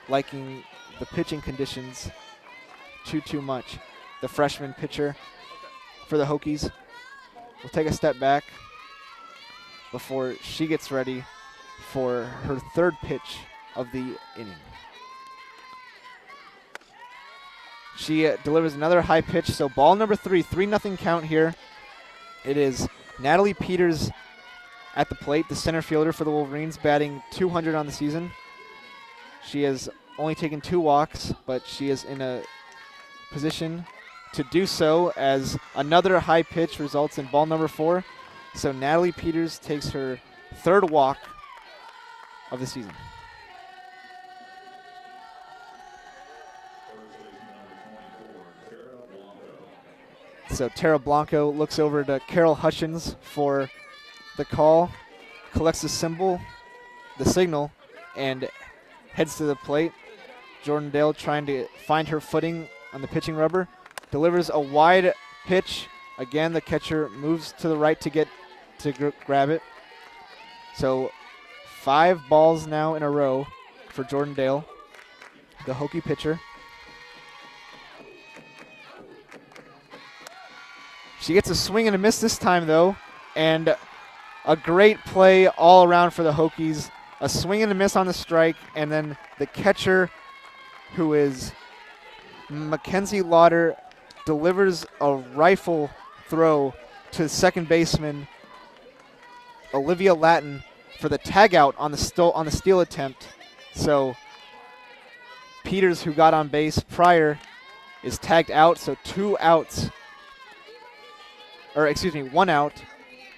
liking the pitching conditions too much. The freshman pitcher for the Hokies will take a step back before she gets ready for her third pitch of the inning. She delivers another high pitch, so ball number 3, 3-0 count here. It is Natalie Peters at the plate, the center fielder for the Wolverines, batting .200 on the season. She has only taken 2 walks, but she is in a position to do so as another high pitch results in ball number 4. So Natalie Peters takes her 3rd walk of the season. So Tara Blanco looks over to Carol Hutchins for the call, collects the signal, and heads to the plate. Jordan Dale trying to find her footing on the pitching rubber, delivers a wide pitch. Again, the catcher moves to the right to get to grab it. So 5 balls now in a row for Jordan Dale, the Hokie pitcher. She gets a swing and a miss this time, though, and a great play all around for the Hokies. A swing and a miss on the strike, and then the catcher, who is Mackenzie Lauder, delivers a rifle throw to second baseman Olivia Latin for the tagout on the steal attempt. So Peters, who got on base prior, is tagged out, so 2 outs. Or excuse me, 1 out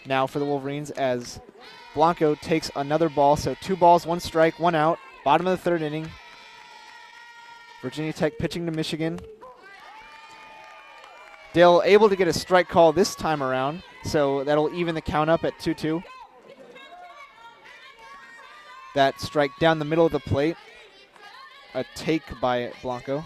now for the Wolverines as Blanco takes another ball. So 2 balls, 1 strike, 1 out. Bottom of the 3rd inning. Virginia Tech pitching to Michigan. Dale able to get a strike call this time around, so that'll even the count up at 2-2. That strike down the middle of the plate. A take by Blanco.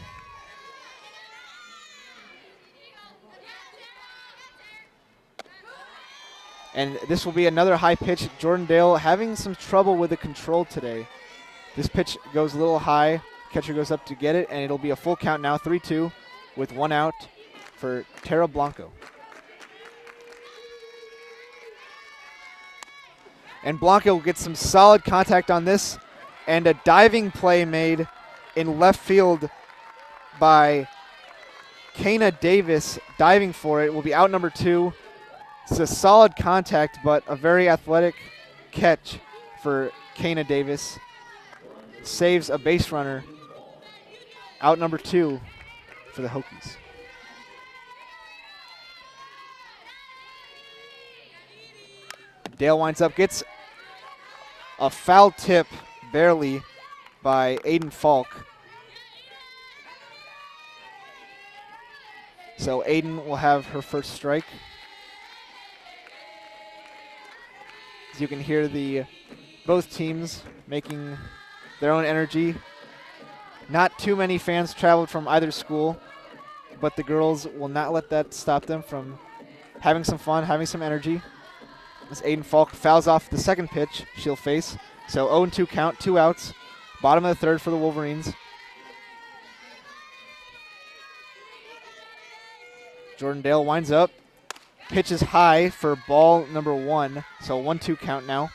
And this will be another high pitch. Jordan Dale having some trouble with the control today. This pitch goes a little high. Catcher goes up to get it, and it'll be a full count now, 3-2, with 1 out for Tara Blanco. And Blanco will get some solid contact on this, and a diving play made in left field by Kana Davis, diving for it. Will be out number 2. It's a solid contact, but a very athletic catch for Kana Davis. Saves a base runner. Out number 2 for the Hokies. Dale winds up, gets a foul tip, barely, by Aiden Falk. So Aiden will have her first strike. As you can hear both teams making their own energy. Not too many fans traveled from either school, but the girls will not let that stop them from having some fun, having some energy. As Aiden Falk fouls off the second pitch she'll face. So 0-2 count, 2 outs. Bottom of the 3rd for the Wolverines. Jordan Dale winds up. Pitches high for ball number 1. So 1-2 count now.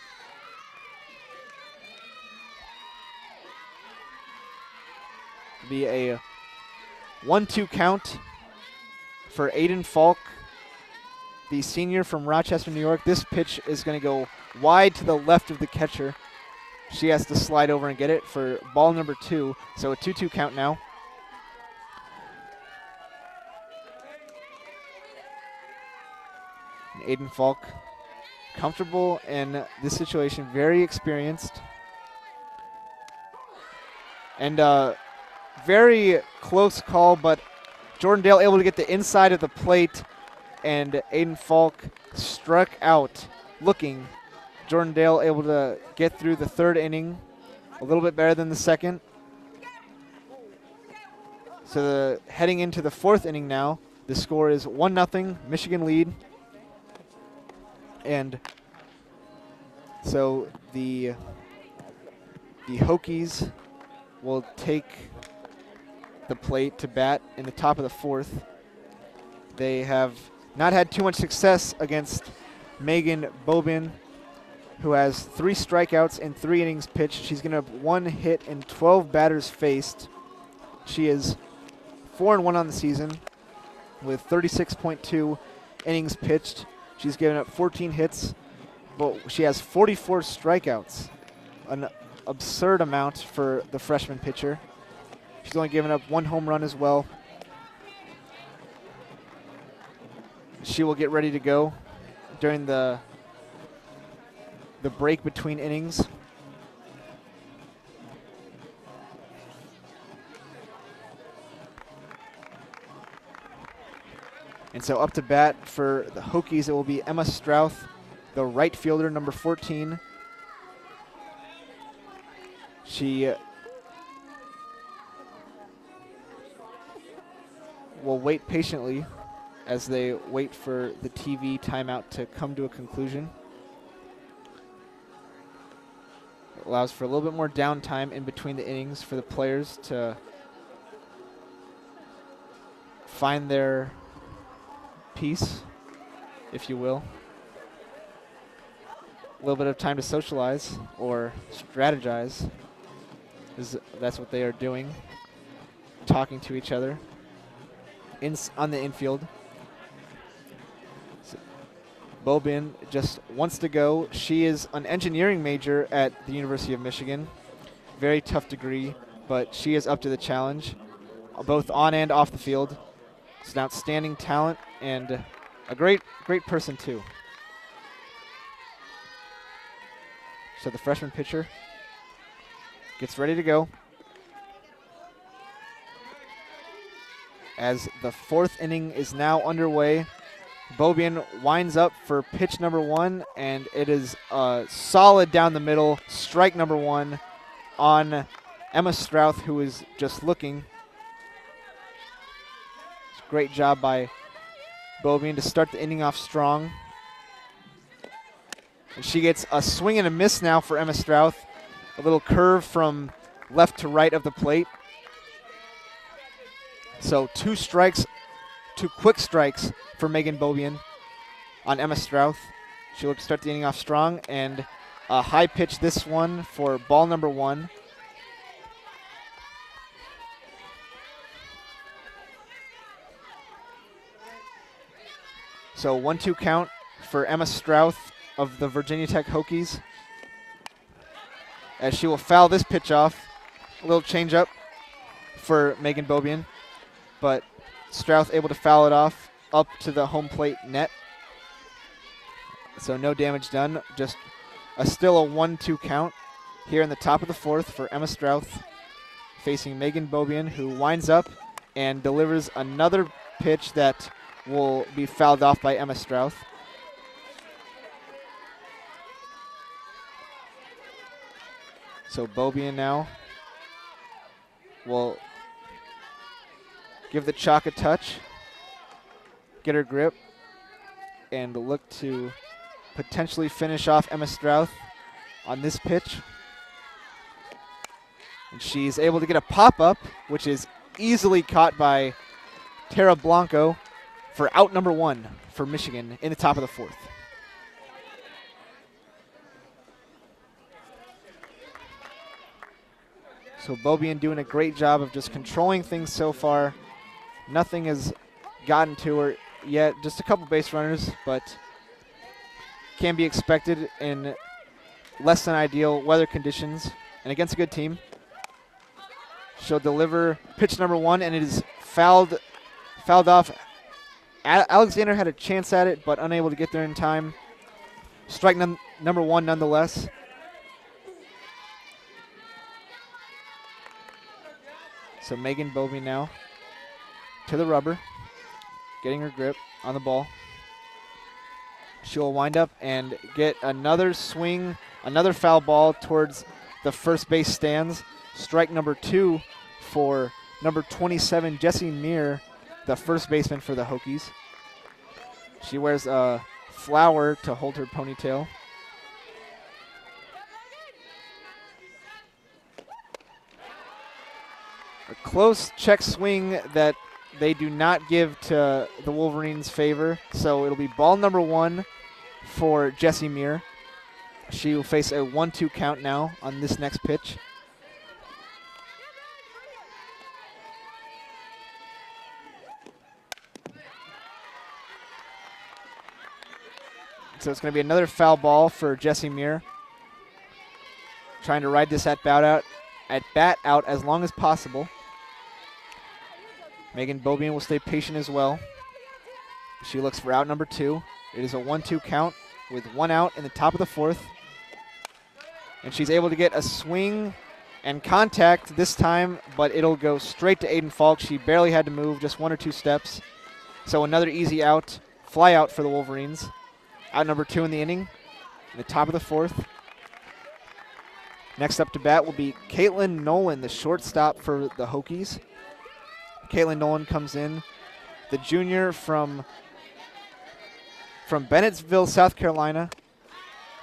Be a 1-2 count for Aiden Falk, the senior from Rochester, New York. This pitch is going to go wide to the left of the catcher. She has to slide over and get it for ball number 2. So a 2-2 count now. And Aiden Falk, comfortable in this situation, very experienced. And very close call, but Jordan Dale able to get the inside of the plate, and Aiden Falk struck out looking. Jordan Dale able to get through the 3rd inning a little bit better than the 2nd. So heading into the 4th inning now, the score is 1-0, Michigan lead. And so the Hokies will take the plate to bat in the top of the fourth. They have not had too much success against Megan Bobin, who has 3 strikeouts in 3 innings pitched. She's going to have 1 hit and 12 batters faced. She is 4-1 on the season with 36.2 innings pitched. She's given up 14 hits, but she has 44 strikeouts, an absurd amount for the freshman pitcher. She's only given up 1 home run as well. She will get ready to go during the break between innings. And so up to bat for the Hokies, it will be Emma Strouth, the right fielder, number 14. She will wait patiently as they wait for the TV timeout to come to a conclusion. It allows for a little bit more downtime in between the innings for the players to find their piece, if you will. A little bit of time to socialize or strategize. That's what they are doing, talking to each other on the infield. So Bobin just wants to go. She is an engineering major at the University of Michigan. Very tough degree, but she is up to the challenge, both on and off the field. It's an outstanding talent and a great person too. So the freshman pitcher gets ready to go as the 4th inning is now underway. Bobin winds up for pitch number 1, and it is solid down the middle. Strike number 1 on Emma Strouth, who is just looking. Great job by Bobin to start the inning off strong. And she gets a swing and a miss now for Emma Strouth. A little curve from left to right of the plate. So 2 quick strikes for Megan Bobin on Emma Strouth. She will start the inning off strong, and a high pitch this one for ball number 1. So 1-2 count for Emma Strouth of the Virginia Tech Hokies, as she will foul this pitch off. A little changeup for Megan Bobin, but Strouth able to foul it off up to the home plate net. So no damage done, just still a 1-2 count here in the top of the 4th for Emma Strouth, facing Megan Bobin, who winds up and delivers another pitch that will be fouled off by Emma Strouth. So Bobin now will give the chalk a touch, get her grip, and look to potentially finish off Emma Strouth on this pitch. And she's able to get a pop-up, which is easily caught by Tara Blanco for out number 1 for Michigan in the top of the 4th. So Bobin doing a great job of just controlling things so far. Nothing has gotten to her yet. Just a couple base runners, but can be expected in less than ideal weather conditions and against a good team. She'll deliver pitch number 1, and it is fouled off. Alexander had a chance at it, but unable to get there in time. Strike number 1 nonetheless. So Megan Bobin now to the rubber, getting her grip on the ball. She'll wind up and get another swing, another foul ball towards the first base stands. Strike number 2 for number 27, Jessie Meir, the first baseman for the Hokies. She wears a flower to hold her ponytail. A close check swing that they do not give to the Wolverines' favor. So it'll be ball number 1 for Jessie Muir. She will face a 1-2 count now on this next pitch. So it's going to be another foul ball for Jessie Muir. Trying to ride this at bat out as long as possible. Megan Bobian will stay patient as well. She looks for out number 2. It is a 1-2 count with 1 out in the top of the 4th. And she's able to get a swing and contact this time, but it'll go straight to Aiden Falk. She barely had to move, just 1 or 2 steps. So another easy out, fly out for the Wolverines. Out number 2 in the inning, in the top of the 4th. Next up to bat will be Caitlin Nolan, the shortstop for the Hokies. Caitlin Nolan comes in, the junior from Bennettsville, South Carolina.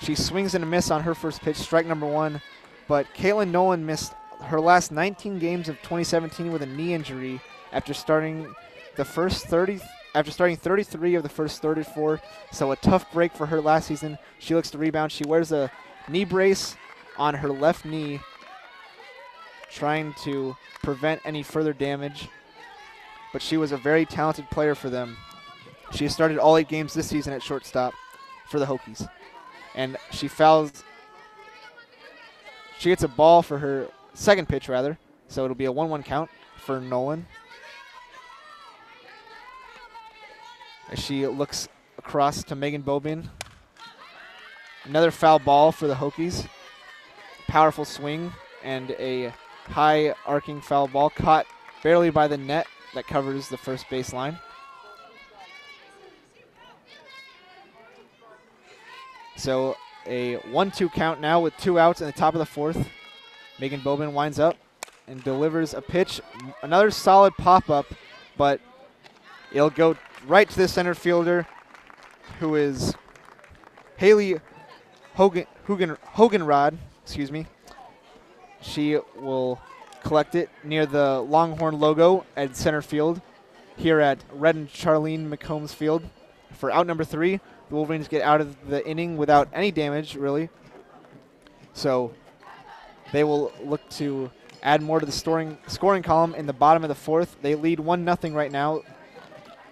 She swings and a miss on her first pitch, strike number 1. But Caitlin Nolan missed her last 19 games of 2017 with a knee injury after starting 33 of the first 34. So a tough break for her last season. She looks to rebound. She wears a knee brace on her left knee, trying to prevent any further damage. But she was a very talented player for them. She has started all 8 games this season at shortstop for the Hokies. And she fouls. She gets a ball for her second pitch, rather. So it'll be a 1-1 count for Nolan. As she looks across to Megan Bobian. Another foul ball for the Hokies. Powerful swing and a high arcing foul ball caught barely by the net that covers the first baseline. So a 1-2 count now with 2 outs in the top of the 4th. Megan Bobian winds up and delivers a pitch. Another solid pop-up, but it'll go right to the center fielder, who is Haley Hoganrod. Excuse me. She will collect it near the Longhorn logo at center field here at Red and Charlene McCombs Field. For out number 3, the Wolverines get out of the inning without any damage, really. So they will look to add more to the scoring column in the bottom of the 4th. They lead 1-0 right now.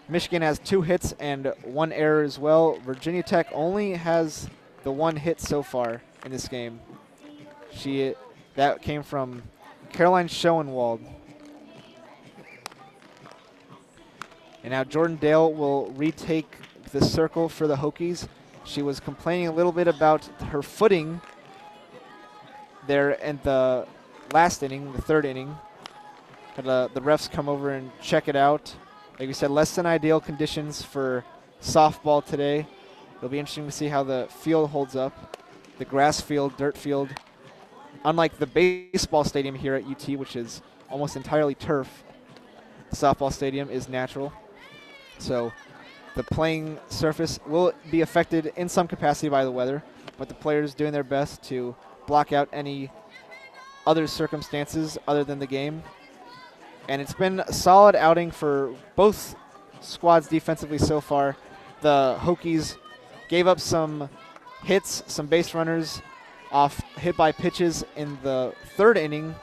Michigan has 2 hits and 1 error as well. Virginia Tech only has the 1 hit so far in this game. That came from Caroline Schoenwald. And now Jordan Dale will retake the circle for the Hokies. She was complaining a little bit about her footing there in the last inning, the 3rd inning. Had the refs come over and check it out. Like we said, less than ideal conditions for softball today. It'll be interesting to see how the field holds up. The grass field, dirt field. Unlike the baseball stadium here at UT, which is almost entirely turf, the softball stadium is natural. So the playing surface will be affected in some capacity by the weather, but the players doing their best to block out any other circumstances other than the game. And it's been a solid outing for both squads defensively so far. The Hokies gave up some hits, some base runners off hit by pitches in the 2nd inning,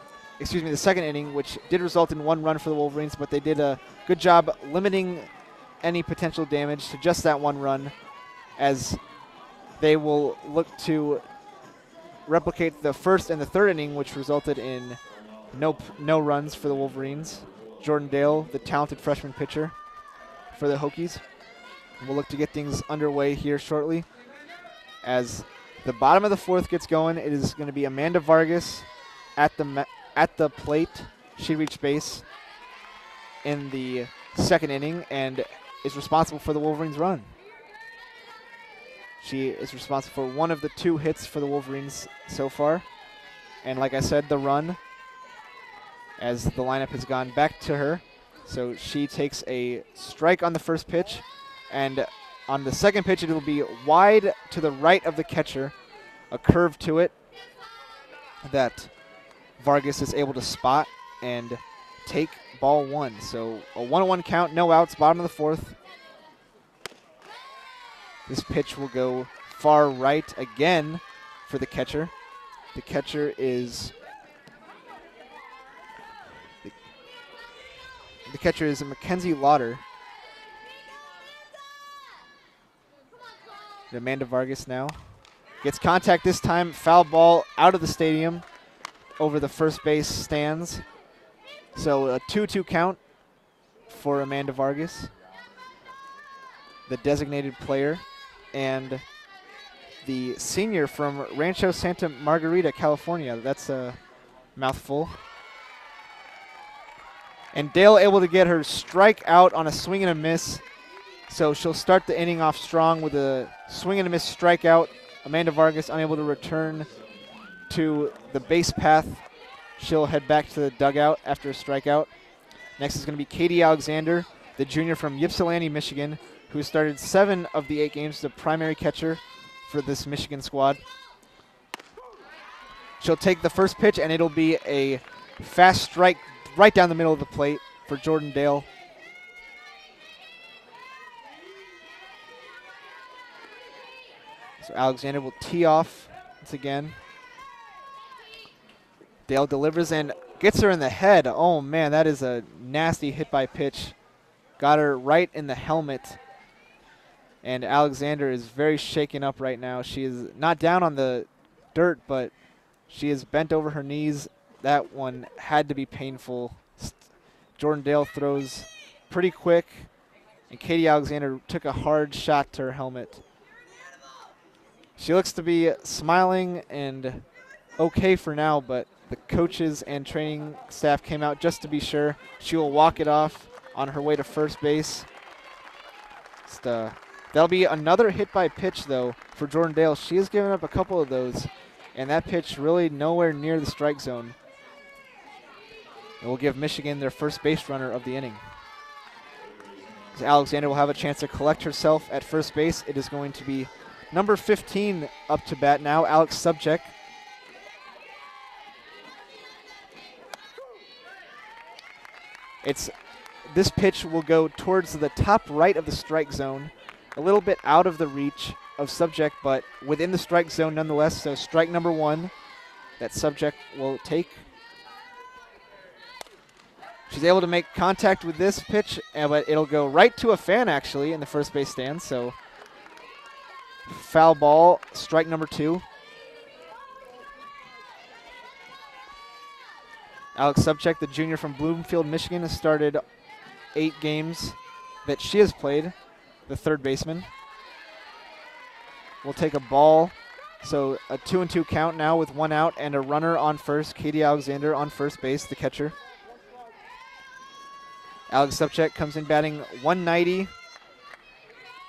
which did result in 1 run for the Wolverines, but they did a good job limiting any potential damage to just that 1 run, as they will look to replicate the 1st and the 3rd inning, which resulted in no runs for the Wolverines. Jordan Dale, the talented freshman pitcher for the Hokies. We'll look to get things underway here shortly. As the bottom of the 4th gets going, it is going to be Amanda Vargas at the plate. She reached base in the 2nd inning and is responsible for the Wolverines' run. She is responsible for 1 of the 2 hits for the Wolverines so far. And like I said, the run, as the lineup has gone back to her. So she takes a strike on the first pitch, and on the second pitch it will be wide to the right of the catcher, a curve to it that Vargas is able to spot and take ball 1. So a 1-1 count, no outs, bottom of the 4th. This pitch will go far right again for the catcher. The catcher is Mackenzie Lauder. Amanda Vargas now gets contact this time. Foul ball out of the stadium over the first base stands. So a 2-2 count for Amanda Vargas, the designated player, and the senior from Rancho Santa Margarita, California. That's a mouthful. And Dale able to get her strike out on a swing and a miss. So she'll start the inning off strong with a swing and a miss strikeout. Amanda Vargas unable to return to the base path. She'll head back to the dugout after a strikeout. Next is going to be Katie Alexander, the junior from Ypsilanti, Michigan, who started 7 of the 8 games, the primary catcher for this Michigan squad. She'll take the first pitch, and it'll be a fast strike right down the middle of the plate for Jordan Dale. So Alexander will tee off once again. Dale delivers and gets her in the head. Oh, man, that is a nasty hit by pitch. Got her right in the helmet. And Alexander is very shaken up right now. She is not down on the dirt, but she is bent over her knees. That one had to be painful. Jordan Dale throws pretty quick, and Katie Alexander took a hard shot to her helmet. She looks to be smiling and okay for now, but the coaches and training staff came out just to be sure. She will walk it off on her way to first base. That'll be another hit by pitch, though, for Jordan Dale. She has given up a couple of those, and that pitch really nowhere near the strike zone. It will give Michigan their first base runner of the inning. As Alexander will have a chance to collect herself at first base. It is going to be number 15 up to bat now, Alex Subject. This pitch will go towards the top right of the strike zone, a little bit out of the reach of Subject, but within the strike zone nonetheless. So strike number 1 that Subject will take. She's able to make contact with this pitch, but it'll go right to a fan actually in the first base stand. So foul ball, strike number 2. Alex Subject, the junior from Bloomfield, Michigan, has started 8 games that she has played, the third baseman. Will take a ball, so a 2-2 count now with 1 out and a runner on first. Katie Alexander on first base, the catcher. Alex Subject comes in batting 190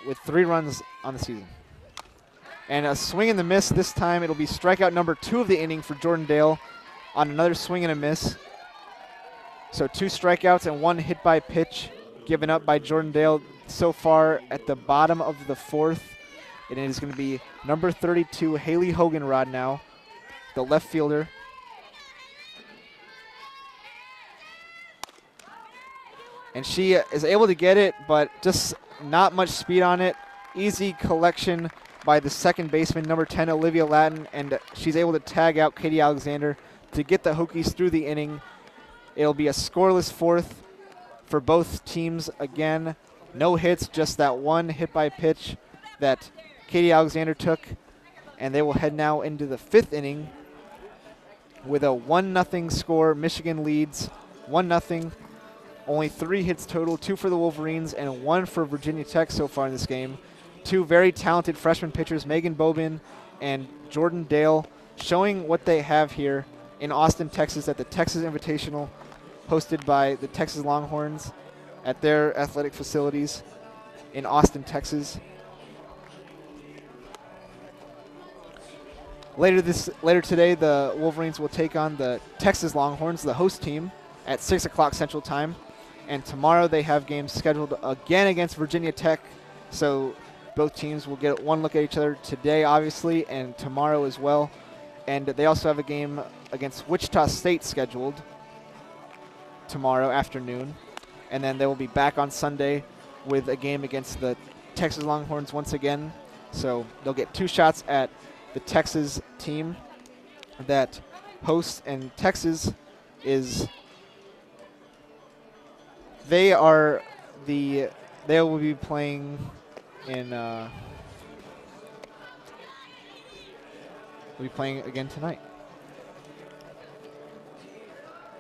with 3 runs on the season. And a swing and the miss this time. It'll be strikeout number 2 of the inning for Jordan Dale on another swing and a miss. So 2 strikeouts and 1 hit by pitch given up by Jordan Dale so far at the bottom of the 4th. And it is going to be number 32, Haley Hoganrod now, the left fielder. And she is able to get it, but just not much speed on it. Easy collection by the second baseman, number 10, Olivia Lattin, and she's able to tag out Katie Alexander to get the Hokies through the inning. It'll be a scoreless 4th for both teams again. No hits, just that 1 hit by pitch that Katie Alexander took, and they will head now into the 5th inning with a 1-0 score. Michigan leads 1-0. Only 3 hits total, 2 for the Wolverines and 1 for Virginia Tech so far in this game. 2 very talented freshman pitchers, Megan Bobin and Jordan Dale, showing what they have here in Austin, Texas at the Texas Invitational, hosted by the Texas Longhorns at their athletic facilities in Austin, Texas. Later today, the Wolverines will take on the Texas Longhorns, the host team, at 6 o'clock Central Time. And tomorrow they have games scheduled again against Virginia Tech. So both teams will get 1 look at each other today, obviously, and tomorrow as well. And they also have a game against Wichita State scheduled. tomorrow afternoon, and then they will be back on Sunday with a game against the Texas Longhorns once again. So they'll get 2 shots at the Texas team that hosts, and Texas is they will be playing in will be playing again tonight.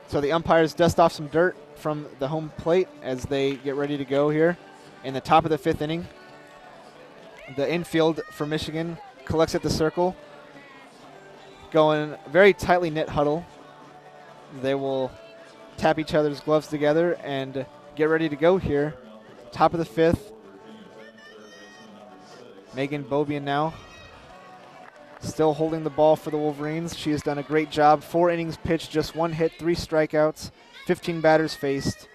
So the umpires dust off some dirt from the home plate as they get ready to go here in the top of the 5th inning. The infield for Michigan collects at the circle, going very tightly knit huddle. They will tap each other's gloves together and get ready to go here. Top of the 5th. Megan Bobian now still holding the ball for the Wolverines. She has done a great job. 4 innings pitched, just 1 hit, 3 strikeouts, 15 batters faced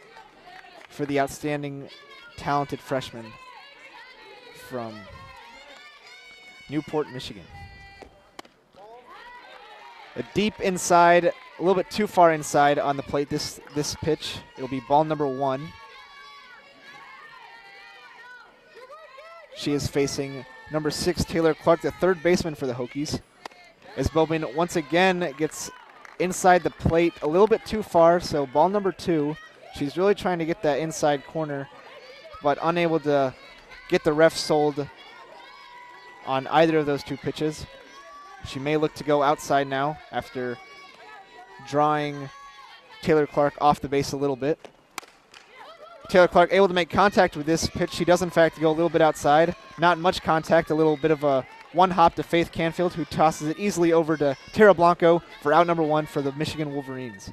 for the outstanding, talented freshman from Newport, Michigan. A deep inside, a little bit too far inside on the plate this pitch. It'll be ball number 1. She is facing number 6, Taylor Clark, the third baseman for the Hokies. As Bobian once again gets inside the plate a little bit too far, so ball number 2. She's really trying to get that inside corner, but unable to get the ref sold on either of those 2 pitches. She may look to go outside now after drawing Taylor Clark off the base a little bit. Taylor Clark able to make contact with this pitch. She does, in fact, go a little bit outside. Not much contact, a little bit of a one-hop to Faith Canfield, who tosses it easily over to Tara Blanco for out number 1 for the Michigan Wolverines.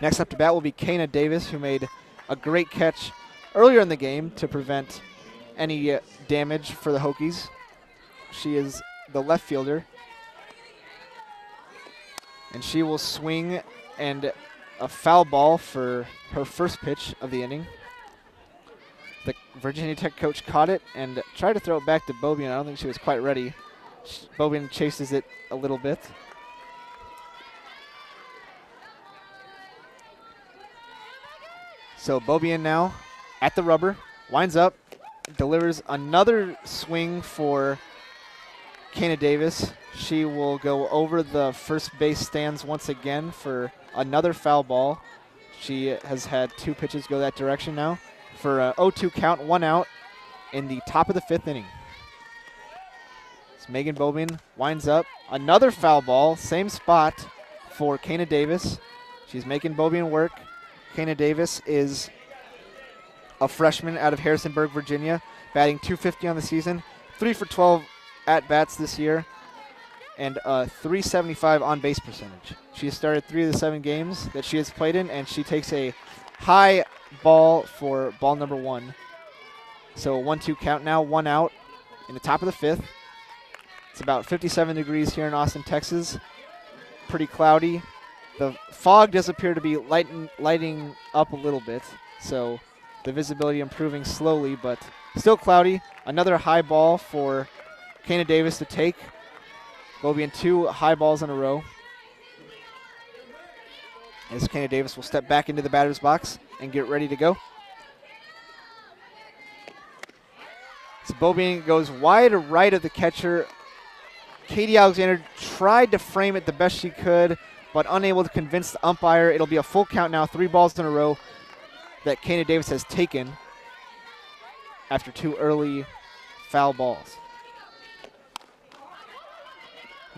Next up to bat will be Kana Davis, who made a great catch earlier in the game to prevent any damage for the Hokies. She is the left fielder, and she will swing and a foul ball for her first pitch of the inning. The Virginia Tech coach caught it and tried to throw it back to Bobian. I don't think she was quite ready. Bobian chases it a little bit. So Bobian now at the rubber, winds up, delivers another swing for Kana Davis. She will go over the first base stands once again for another foul ball. She has had 2 pitches go that direction now for a 0-2 count, 1 out in the top of the 5th inning. So Megan Bobian winds up, another foul ball, same spot for Kana Davis. She's making Bobian work. Kana Davis is a freshman out of Harrisonburg, Virginia, batting .250 on the season, 3 for 12 at-bats this year, and a .375 on-base percentage. She has started 3 of the 7 games that she has played in, and she takes a high ball for ball number 1. So a 1-2 count now, 1 out in the top of the 5th. It's about 57 degrees here in Austin, Texas. Pretty cloudy. The fog does appear to be lighting up a little bit, so the visibility improving slowly, but still cloudy. Another high ball for Kana Davis to take. Bobian 2 high balls in a row. As Kana Davis will step back into the batter's box and get ready to go. So Bobian goes wide right of the catcher. Katie Alexander tried to frame it the best she could, but unable to convince the umpire. It'll be a full count now, 3 balls in a row that Kana Davis has taken after 2 early foul balls.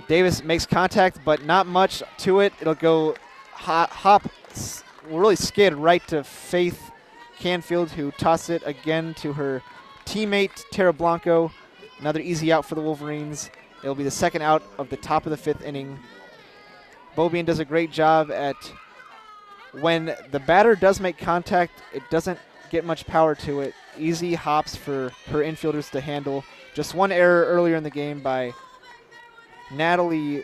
Davis makes contact, but not much to it. It'll go hop, really skid right to Faith Canfield, who tosses it again to her teammate, Tara Blanco. Another easy out for the Wolverines. It'll be the second out of the top of the 5th inning. Bobian does a great job at, when the batter does make contact, it doesn't get much power to it. Easy hops for her infielders to handle. Just 1 error earlier in the game by Natalia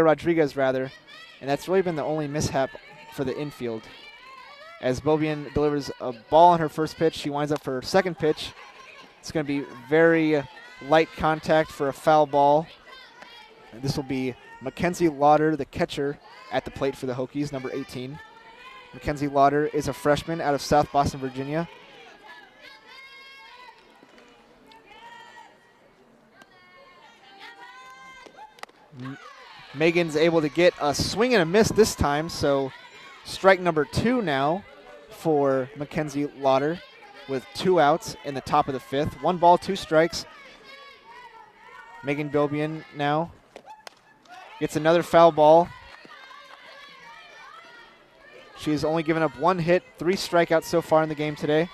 Rodriguez, and that's really been the only mishap for the infield. As Bobian delivers a ball on her first pitch, she winds up for her second pitch. It's going to be very light contact for a foul ball. And this will be Mackenzie Lauder, the catcher, at the plate for the Hokies, number 18. Mackenzie Lauder is a freshman out of South Boston, Virginia. Megan's able to get a swing and a miss this time, so strike number 2 now for Mackenzie Lauder with 2 outs in the top of the 5th. 1 ball, 2 strikes. Megan Bilbian now gets another foul ball. She has only given up 1 hit, 3 strikeouts so far in the game today,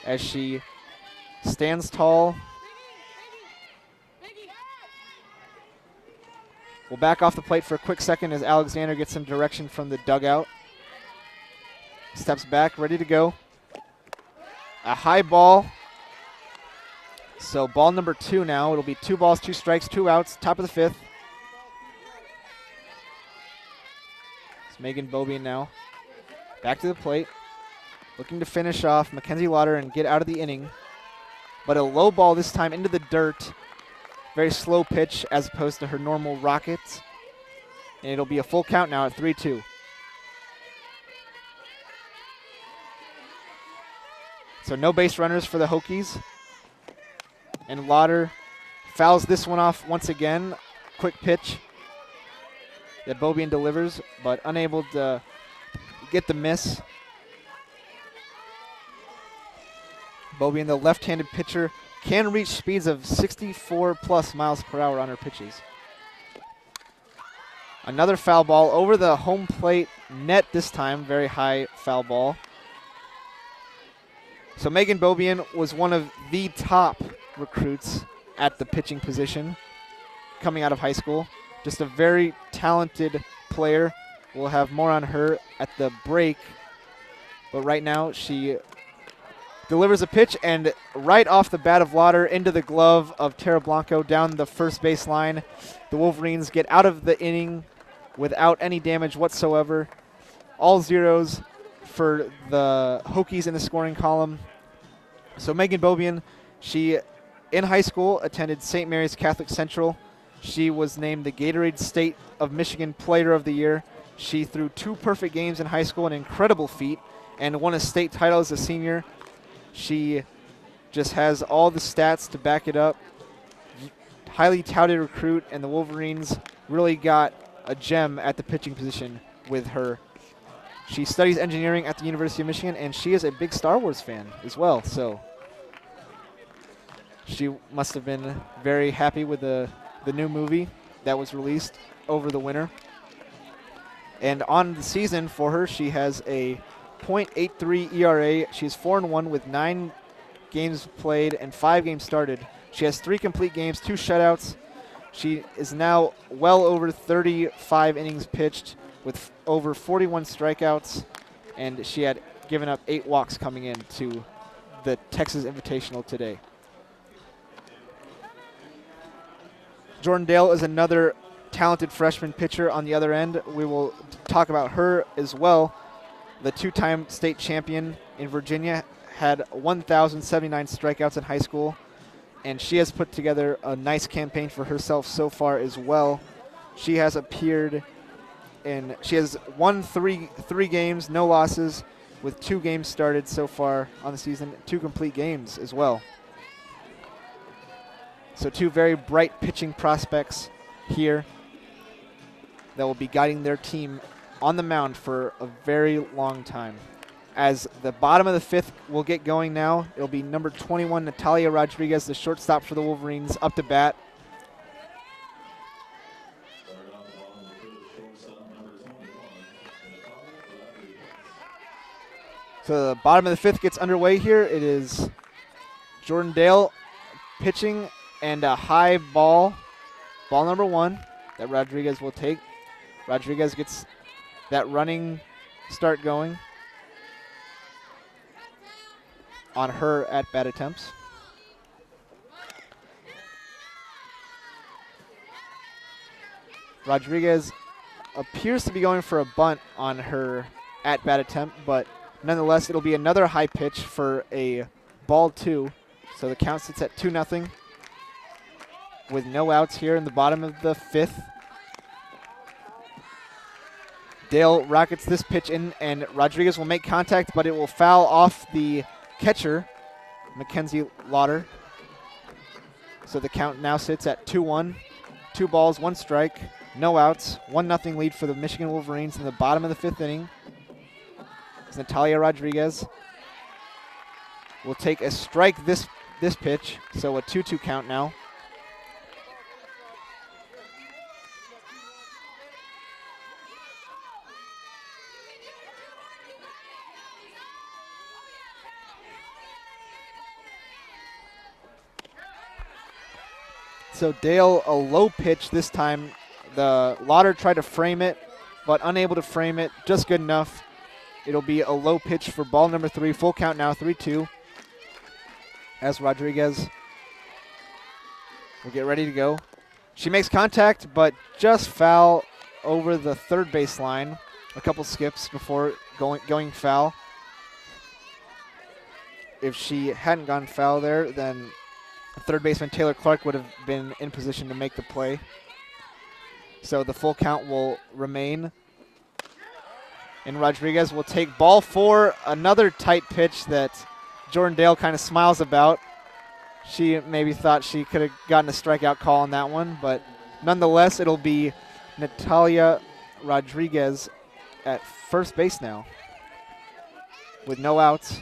as she stands tall. We'll back off the plate for a quick second as Alexander gets some direction from the dugout. Steps back, ready to go. A high ball. So ball number 2 now. It'll be 2 balls, 2 strikes, 2 outs, top of the 5th. It's Megan Bobian now. Back to the plate. Looking to finish off Mackenzie Lauder and get out of the inning. But a low ball this time into the dirt. Very slow pitch as opposed to her normal rockets. And it'll be a full count now at 3-2. So no base runners for the Hokies. And Lauder fouls this one off once again. Quick pitch that Bobian delivers, but unable to get the miss. Bobian, the left-handed pitcher, can reach speeds of 64+ miles per hour on her pitches. Another foul ball over the home plate net this time. Very high foul ball. So Megan Bobian was one of the top recruits at the pitching position coming out of high school. Just a very talented player. We'll have more on her at the break. But right now she delivers a pitch, and right off the bat of Lauder into the glove of Tara Blanco down the first base line. The Wolverines get out of the inning without any damage whatsoever. All zeros for the Hokies in the scoring column. So Megan Bobian, she in high school attended St. Mary's Catholic Central. She was named the Gatorade State of Michigan Player of the Year. She threw 2 perfect games in high school, an incredible feat, and won a state title as a senior. She just has all the stats to back it up. Highly touted recruit, and the Wolverines really got a gem at the pitching position with her. She studies engineering at the University of Michigan, and she is a big Star Wars fan as well. So she must have been very happy with the new movie that was released over the winter. And on the season for her, she has a .83 ERA. She's 4-1 with 9 games played and 5 games started. She has 3 complete games, 2 shutouts. She is now well over 35 innings pitched with over 41 strikeouts, and she had given up 8 walks coming into the Texas Invitational today. Jordan Dale is another talented freshman pitcher on the other end. We will talk about her as well. The 2-time state champion in Virginia had 1,079 strikeouts in high school, and she has put together a nice campaign for herself so far as well. She has appeared in, she has won three games, no losses, with 2 games started so far on the season, 2 complete games as well. So 2 very bright pitching prospects here that will be guiding their team on the mound for a very long time. As the bottom of the 5th will get going now, it'll be number 21, Natalia Rodriguez, the shortstop for the Wolverines, up to bat. So the bottom of the 5th gets underway here. It is Jordan Dale pitching, and a high ball, ball number 1, that Rodriguez will take. Rodriguez gets that running start going on her at-bat attempts. Rodriguez appears to be going for a bunt on her at-bat attempt, but nonetheless, it'll be another high pitch for a ball 2. So the count sits at 2-0 with no outs here in the bottom of the 5th. Dale rockets this pitch in, and Rodriguez will make contact, but it will foul off the catcher, Mackenzie Lauder. So the count now sits at 2-1. 2 balls, 1 strike, no outs, 1-0 lead for the Michigan Wolverines in the bottom of the 5th inning. It's Natalia Rodriguez will take a strike this pitch, so a 2-2 count now. So Dale, a low pitch this time. The Lauder tried to frame it, but unable to frame it just good enough. It'll be a low pitch for ball number 3. Full count now, 3-2. As Rodriguez will get ready to go. She makes contact, but just foul over the third base line. A couple skips before going foul. If she hadn't gone foul there, then third baseman Taylor Clark would have been in position to make the play. So the full count will remain. And Rodriguez will take ball 4, another tight pitch that Jordan Dale kind of smiles about. She maybe thought she could have gotten a strikeout call on that one, but nonetheless, it'll be Natalia Rodriguez at first base now with no outs.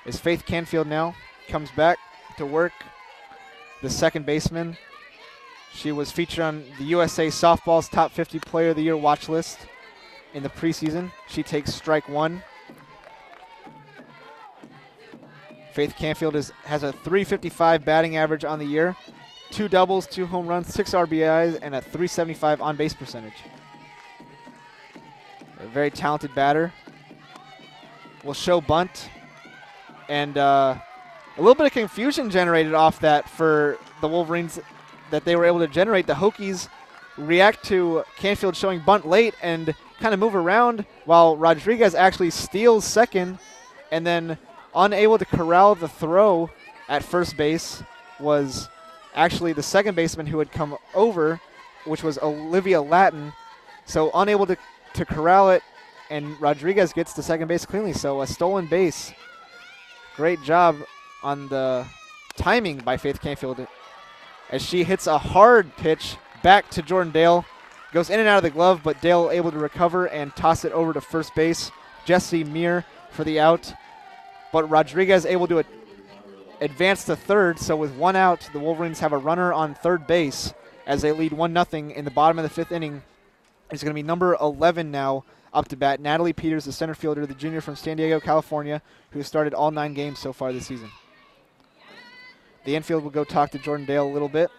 Is Faith Canfield now, comes back to work, the second baseman. She was featured on the USA Softball's Top 50 Player of the Year watch list in the preseason. She takes strike 1. Faith Canfield has a .355 batting average on the year, 2 doubles, 2 home runs, 6 RBIs, and a .375 on-base percentage. A very talented batter. Will show bunt, and a little bit of confusion generated off that for the Wolverines that they were able to generate. The Hokies react to Canfield showing bunt late and kind of move around while Rodriguez actually steals second, and then unable to corral the throw at first base was actually the second baseman who had come over, which was Olivia Latin. So unable to corral it, and Rodriguez gets to second base cleanly. So a stolen base. Great job on the timing by Faith Canfield as she hits a hard pitch back to Jordan Dale. Goes in and out of the glove, but Dale able to recover and toss it over to first base. Jesse Meir for the out. But Rodriguez able to advance to third, so with 1 out, the Wolverines have a runner on third base as they lead 1-0 in the bottom of the 5th inning. It's going to be number 11 now up to bat, Natalie Peters, the center fielder, the junior from San Diego, California, who started all 9 games so far this season. The infield will go talk to Jordan Dale a little bit.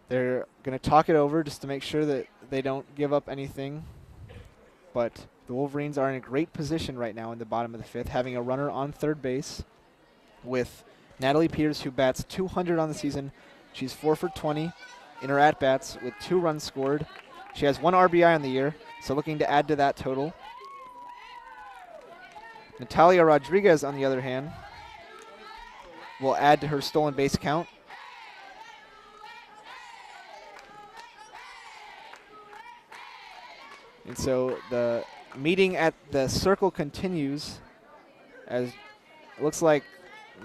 They're going to talk it over just to make sure that they don't give up anything. But the Wolverines are in a great position right now in the bottom of the 5th, having a runner on third base with Natalie Peters, who bats .200 on the season. She's 4 for 20 in her at-bats with 2 runs scored. She has 1 RBI on the year, so looking to add to that total. Natalia Rodriguez, on the other hand, will add to her stolen base count. And so the meeting at the circle continues, as it looks like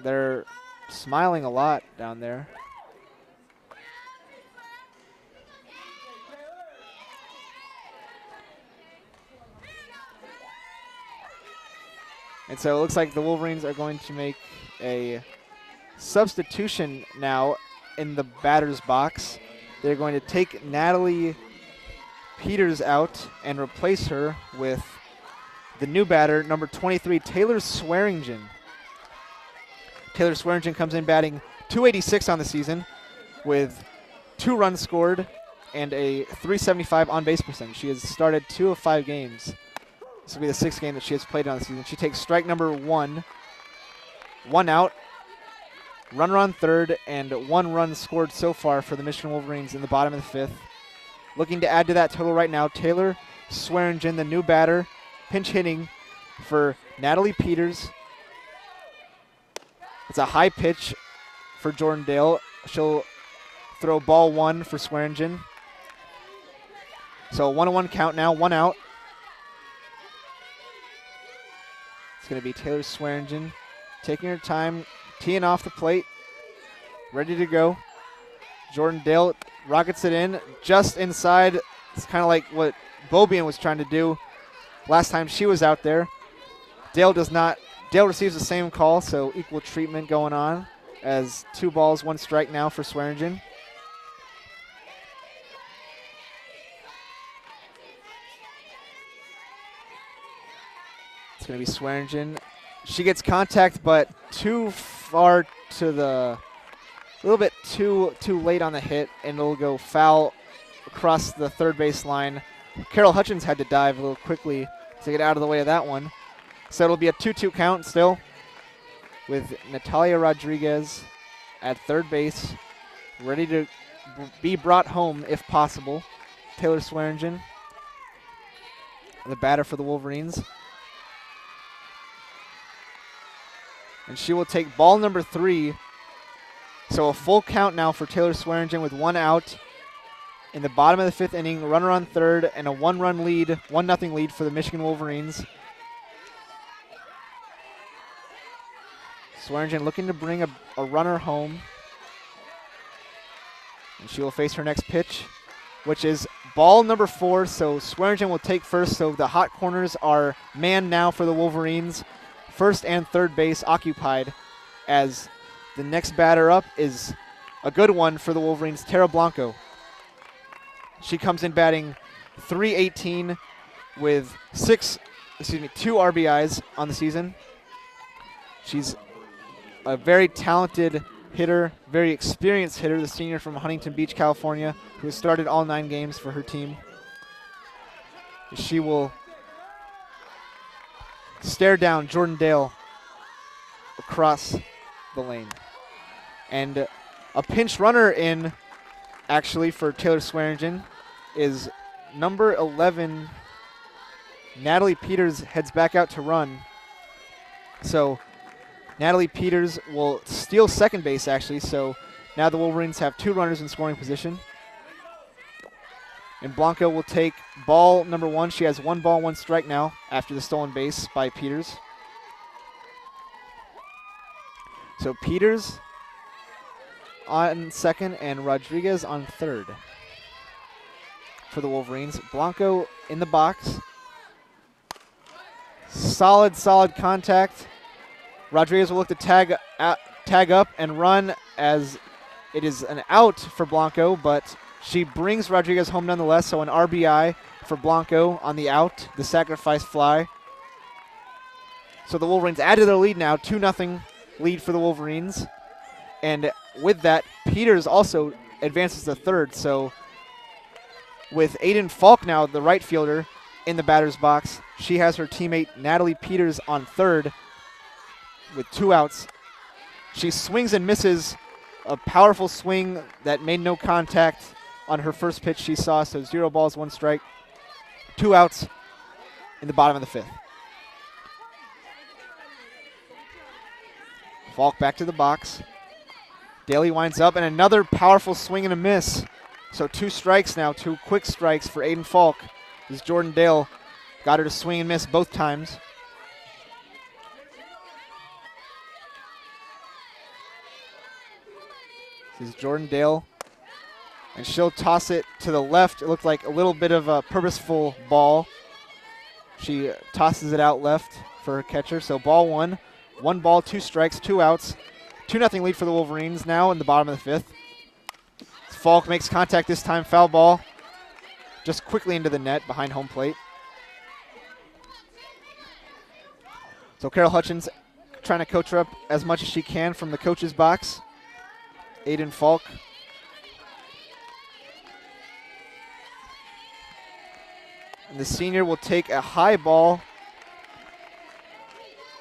they're smiling a lot down there. And so it looks like the Wolverines are going to make a substitution now in the batter's box. They're going to take Natalie Peters out and replace her with the new batter, number 23, Taylor Swearingen. Taylor Swearingen comes in batting .286 on the season with 2 runs scored and a .375 on-base percentage. She has started 2 of 5 games. This will be the 6th game that she has played on the season. She takes strike number 1. 1 out, runner on third, and 1 run scored so far for the Michigan Wolverines in the bottom of the 5th. Looking to add to that total right now, Taylor Swearingen, the new batter, pinch hitting for Natalie Peters. It's a high pitch for Jordan Dale. She'll throw ball 1 for Swearingen. So 1-1 count now, 1 out. It's going to be Taylor Swearingen taking her time, teeing off the plate, ready to go. Jordan Dale rockets it in just inside. It's kind of like what Bobian was trying to do last time she was out there. Dale receives the same call, so equal treatment going on as 2 balls, 1 strike now for Swearingen. It's going to be Swearingen. She gets contact, but too far to the, a little bit too late on the hit, and it'll go foul across the third base line. Carol Hutchins had to dive a little quickly to get out of the way of that one. So it'll be a 2-2 count still with Natalia Rodriguez at third base, ready to be brought home if possible. Taylor Swearingen, the batter for the Wolverines. And she will take ball number 3. So a full count now for Taylor Swearingen with 1 out in the bottom of the 5th inning, runner on third, and a 1-run lead, 1-0 lead for the Michigan Wolverines. Swearingen looking to bring a runner home. And she will face her next pitch, which is ball number 4. So Swearingen will take first. So the hot corners are manned now for the Wolverines. First and third base occupied, as the next batter up is a good one for the Wolverines, Tara Blanco. She comes in batting .318 with 2 RBIs on the season. She's a very talented hitter, very experienced hitter, the senior from Huntington Beach, California, who has started all 9 games for her team. She will stare down Jordan Dale across the lane. And a pinch runner in, actually, for Taylor Swearingen is number 11, Natalie Peters, heads back out to run. So Natalie Peters will steal second base, actually, so now the Wolverines have 2 runners in scoring position. And Blanco will take ball number 1. She has 1 ball, 1 strike now after the stolen base by Peters. So Peters on second and Rodriguez on third for the Wolverines. Blanco in the box. Solid contact. Rodriguez will look to tag up and run, as it is an out for Blanco, but she brings Rodriguez home nonetheless, so an RBI for Blanco on the out, the sacrifice fly. So the Wolverines added their lead now, 2-0 lead for the Wolverines. And with that, Peters also advances to third. So with Aiden Falk now, the right fielder, in the batter's box, she has her teammate Natalie Peters on third with 2 outs. She swings and misses, a powerful swing that made no contact on her first pitch she saw, so 0 balls, 1 strike, 2 outs in the bottom of the 5th. Falk back to the box. Daly winds up, and another powerful swing and a miss. So 2 strikes now, 2 quick strikes for Aiden Falk, as Jordan Dale got her to swing and miss both times. This is Jordan Dale, and she'll toss it to the left. It looked like a little bit of a purposeful ball. She tosses it out left for her catcher. So ball 1, 1 ball, 2 strikes, 2 outs. 2-0 lead for the Wolverines now in the bottom of the 5th. Falk makes contact this time, foul ball, just quickly into the net behind home plate. So Carol Hutchins trying to coach her up as much as she can from the coach's box. Aiden Falk. And the senior will take a high ball.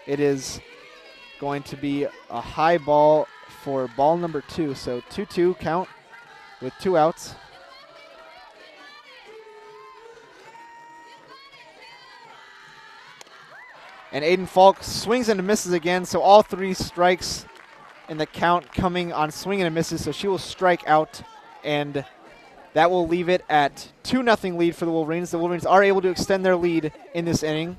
It is going to be a high ball for ball number 2. So 2-2 count with 2 outs. And Aiden Falk swings and misses again, so all 3 strikes in the count coming on swing and misses, so she will strike out and that will leave it at 2-0 lead for the Wolverines. The Wolverines are able to extend their lead in this inning.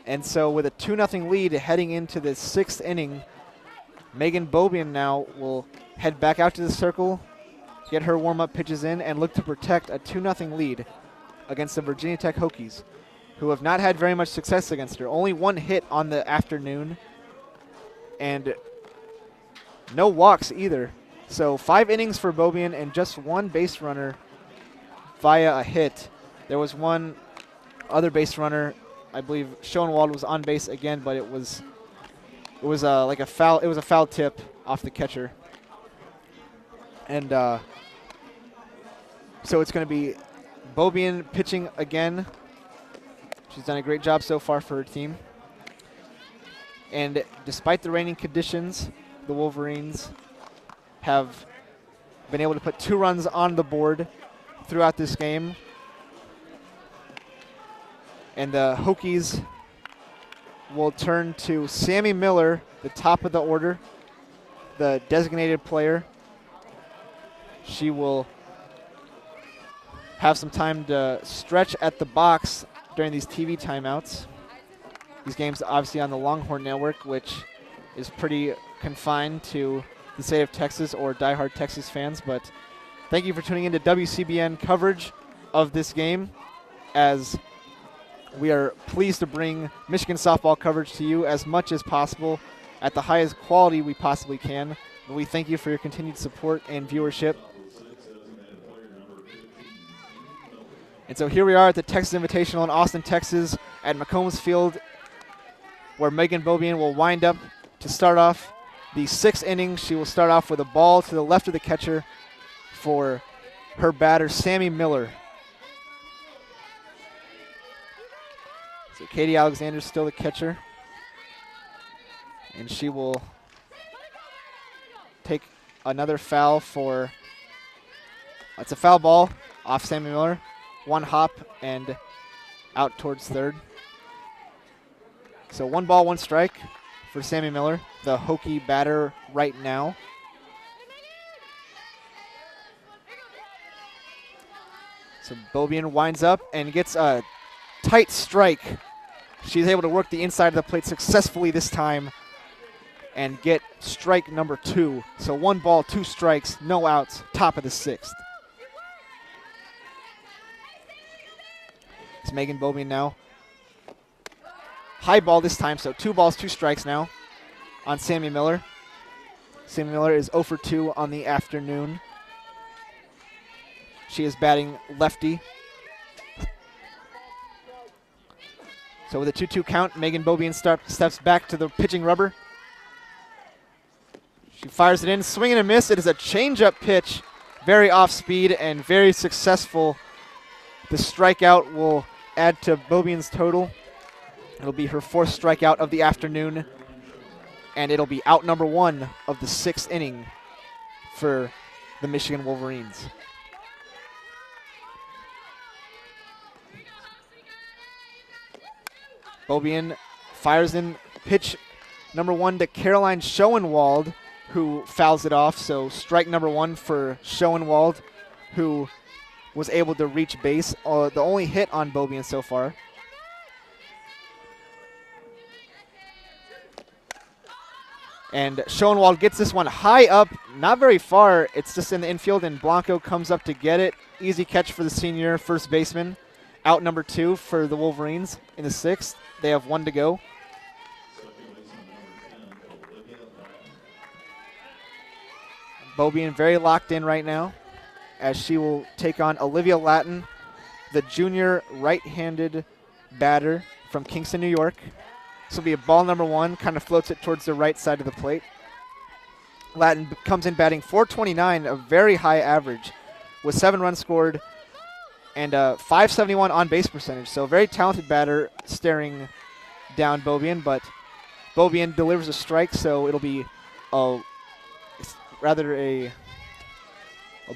And so with a 2-0 lead heading into the 6th inning, Megan Bobian now will head back out to the circle, get her warm-up pitches in, and look to protect a 2-0 lead against the Virginia Tech Hokies, who have not had very much success against her. Only one hit on the afternoon, and no walks either. So 5 innings for Bobian and just 1 base runner via a hit. There was one other base runner, I believe Schoenwald was on base again, but it was like a foul. It was a foul tip off the catcher, and so it's going to be Bobian pitching again. She's done a great job so far for her team. And despite the raining conditions, the Wolverines have been able to put 2 runs on the board throughout this game. And the Hokies will turn to Sammy Miller, the top of the order, the designated player. She will have some time to stretch at the box during these TV timeouts. These games obviously on the Longhorn Network, which is pretty confined to the state of Texas or diehard Texas fans. But thank you for tuning in to WCBN coverage of this game, as we are pleased to bring Michigan softball coverage to you as much as possible at the highest quality we possibly can. And we thank you for your continued support and viewership. And so here we are at the Texas Invitational in Austin, Texas, at McCombs Field, where Megan Bobian will wind up to start off the 6th inning. She will start off with a ball to the left of the catcher for her batter, Sammy Miller. So Katie Alexander is still the catcher, and she will take another foul for, it's a foul ball off Sammy Miller. 1 hop and out towards third. So 1 ball, 1 strike for Sammy Miller, the Hokie batter right now. So Bobian winds up and gets a tight strike. She's able to work the inside of the plate successfully this time and get strike number 2. So 1 ball, 2 strikes, no outs, top of the 6th. It's Megan Bobian now. High ball this time, so 2 balls, 2 strikes now on Sammy Miller. Sammy Miller is 0 for 2 on the afternoon. She is batting lefty. So with a 2-2 count, Megan Bobian steps back to the pitching rubber. She fires it in, swing and a miss. It is a changeup pitch, very off speed and very successful. The strikeout will add to Bobian's total. It'll be her 4th strikeout of the afternoon, and it'll be out number 1 of the 6th inning for the Michigan Wolverines. Bobian fires in pitch number 1 to Caroline Schoenwald, who fouls it off. So strike number 1 for Schoenwald, who was able to reach base. The only hit on Bobian so far. And Schoenwald gets this one high up, not very far. It's just in the infield, and Blanco comes up to get it. Easy catch for the senior first baseman. Out number 2 for the Wolverines in the 6th. They have 1 to go. Bobian very locked in right now, as she will take on Olivia Lattin, the junior right-handed batter from Kingston, New York. This will be a ball number 1, kind of floats it towards the right side of the plate. Lattin comes in batting .429, a very high average, with 7 runs scored and a .571 on-base percentage. So a very talented batter staring down Bobian, but Bobian delivers a strike, so it'll be a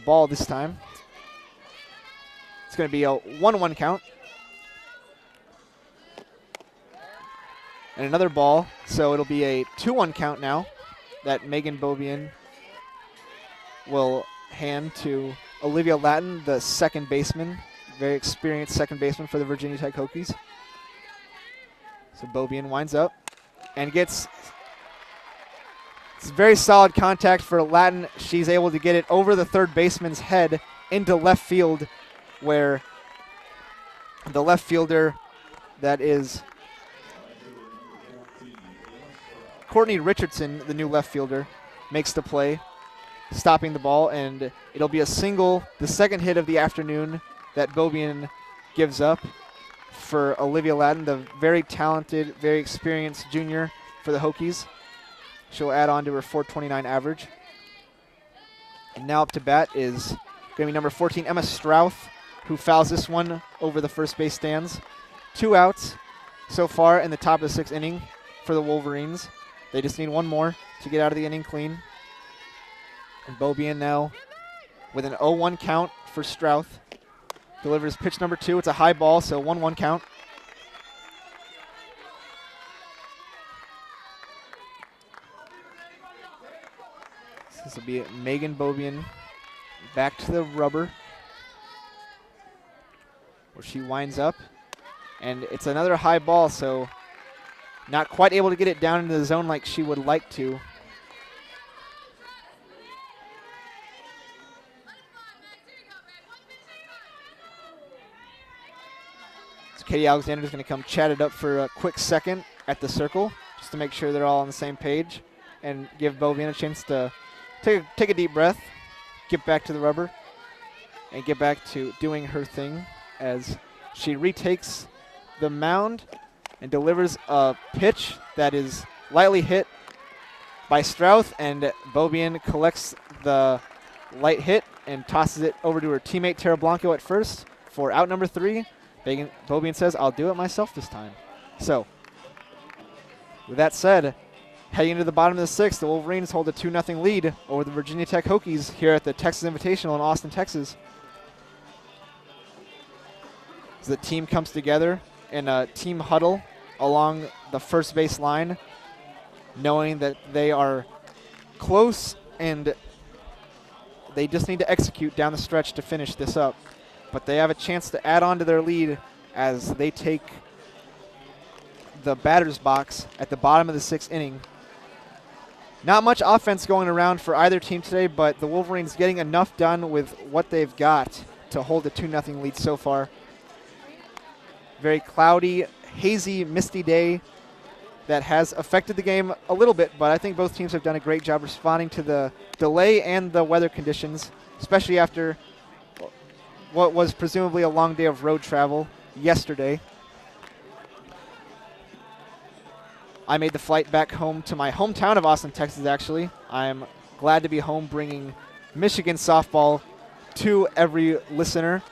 ball this time. It's going to be a 1-1 count. And another ball, so it'll be a 2-1 count now that Megan Bobian will hand to Olivia Lattin, the second baseman, very experienced second baseman for the Virginia Tech Hokies. So Beaubien winds up and gets it's very solid contact for Lattin. She's able to get it over the third baseman's head into left field, where the left fielder, that is Courtney Richardson, the new left fielder, makes the play, stopping the ball, and it'll be a single, the second hit of the afternoon that Beaubien gives up for Olivia Lattin, the very talented, very experienced junior for the Hokies. She'll add on to her .429 average. And now up to bat is going to be number 14, Emma Strouth, who fouls this one over the first base stands. 2 outs so far in the top of the 6th inning for the Wolverines. They just need one more to get out of the inning clean. And Beaubien now with an 0-1 count for Strouth. Delivers pitch number 2. It's a high ball, so 1-1 count. This will be Megan Beaubien back to the rubber, where she winds up. And it's another high ball, so not quite able to get it down into the zone like she would like to. So Katie Alexander is going to come chat it up for a quick second at the circle, just to make sure they're all on the same page, and give Beaubien a chance to take a deep breath, get back to the rubber, and get back to doing her thing as she retakes the mound and delivers a pitch that is lightly hit by Strouth, and Beaubien collects the light hit and tosses it over to her teammate Tara Blanco at first for out number 3. Beaubien says, "I'll do it myself this time." So, with that said, heading into the bottom of the 6th, the Wolverines hold a 2-0 lead over the Virginia Tech Hokies here at the Texas Invitational in Austin, Texas. As the team comes together in a team huddle along the first base line, knowing that they are close and they just need to execute down the stretch to finish this up. But they have a chance to add on to their lead as they take the batter's box at the bottom of the 6th inning. Not much offense going around for either team today, but the Wolverines getting enough done with what they've got to hold a 2-0 lead so far. Very cloudy, hazy, misty day that has affected the game a little bit, but I think both teams have done a great job responding to the delay and the weather conditions, especially after what was presumably a long day of road travel yesterday. I made the flight back home to my hometown of Austin, Texas, actually. I'm glad to be home bringing Michigan softball to every listener.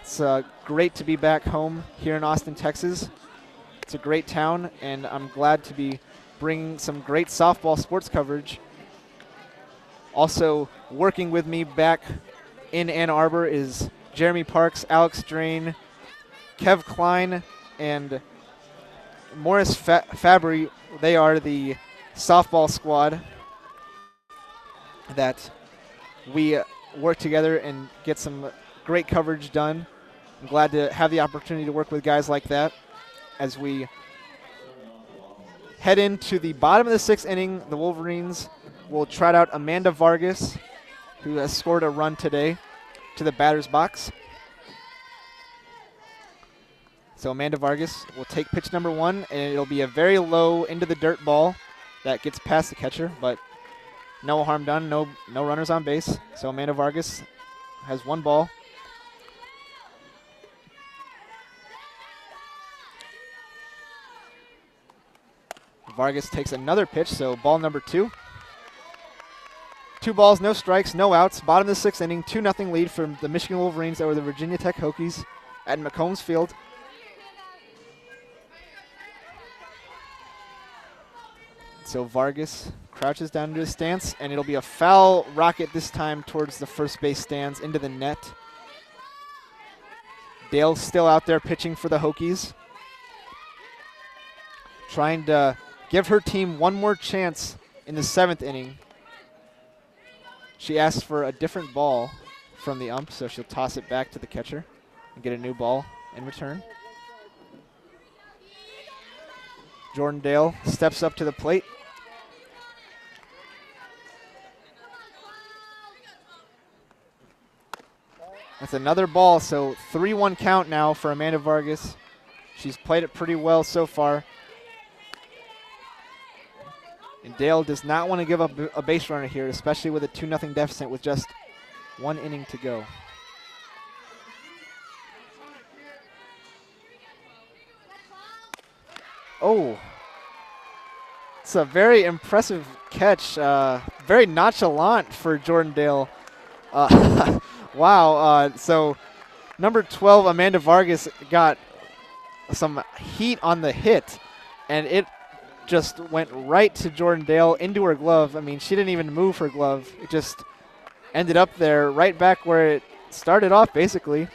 It's great to be back home here in Austin, Texas. It's a great town, and I'm glad to be bringing some great softball sports coverage. Also working with me back in Ann Arbor is Jeremy Parks, Alex Drain, Kev Klein, and Morris Fabry. They are the softball squad that we work together and get some great coverage done. I'm glad to have the opportunity to work with guys like that as we head into the bottom of the 6th inning. The Wolverines will trot out Amanda Vargas, who has scored a run today, to the batter's box. So Amanda Vargas will take pitch number 1, and it'll be a very low into the dirt ball that gets past the catcher, but no harm done, no runners on base. So Amanda Vargas has 1 ball. Vargas takes another pitch, so ball number 2. 2 balls, no strikes, no outs. Bottom of the 6th inning, 2-0 lead from the Michigan Wolverines over the Virginia Tech Hokies at McCombs Field. So Vargas crouches down into his stance, and it'll be a foul rocket this time towards the first base stands into the net. Dale's still out there pitching for the Hokies, trying to give her team one more chance in the 7th inning. She asks for a different ball from the ump, so she'll toss it back to the catcher and get a new ball in return. Jordan Dale steps up to the plate. That's another ball, so 3-1 count now for Amanda Vargas. She's played it pretty well so far. And Dale does not want to give up a base runner here, especially with a 2-0 deficit with just 1 inning to go. Oh, it's a very impressive catch. Very nonchalant for Jordan Dale. Wow. So number 12, Amanda Vargas, got some heat on the hit, and it just went right to Jordan Dale into her glove. I mean, she didn't even move her glove. It just ended up there right back where it started off, basically.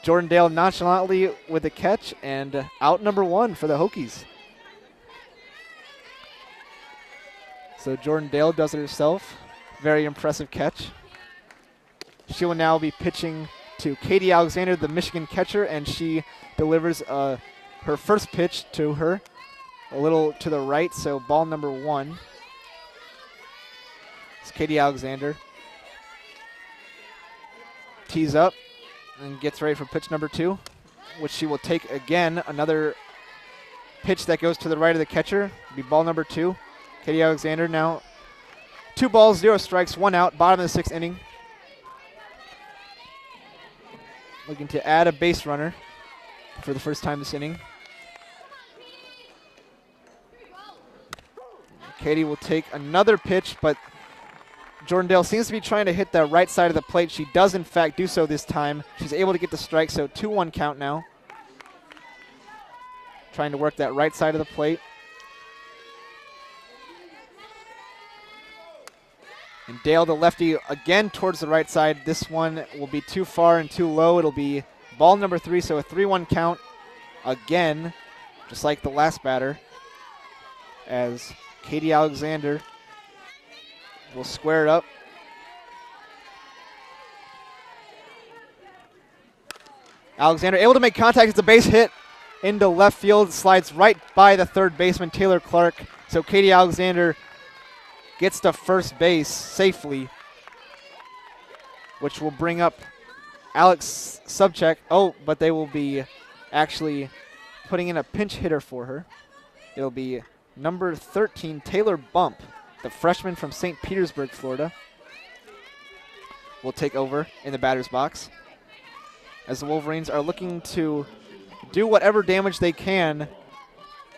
Jordan Dale nonchalantly with a catch, and out number 1 for the Hokies. So Jordan Dale does it herself. Very impressive catch. She will now be pitching to Katie Alexander, the Michigan catcher, and she delivers her first pitch to her a little to the right, so ball number 1. It's Katie Alexander. Tees up and gets ready for pitch number 2, which she will take again. Another pitch that goes to the right of the catcher. Be ball number 2. Katie Alexander now 2 balls, 0 strikes, 1 out, bottom of the 6th inning. Looking to add a base runner for the first time this inning. Katie will take another pitch, but Jordan Dale seems to be trying to hit the right side of the plate. She does, in fact, do so this time. She's able to get the strike, so 2-1 count now. Trying to work that right side of the plate. And Dale, the lefty, again towards the right side. This one will be too far and too low. It'll be ball number 3, so a 3-1 count again, just like the last batter, as Katie Alexander will square it up. Alexander able to make contact. It's a base hit into left field. Slides right by the third baseman, Taylor Clark. So Katie Alexander gets to first base safely, which will bring up Alex Subcheck. Oh, but they will be actually putting in a pinch hitter for her. It'll be number 13, Taylor Bump, the freshman from St. Petersburg, Florida, will take over in the batter's box, as the Wolverines are looking to do whatever damage they can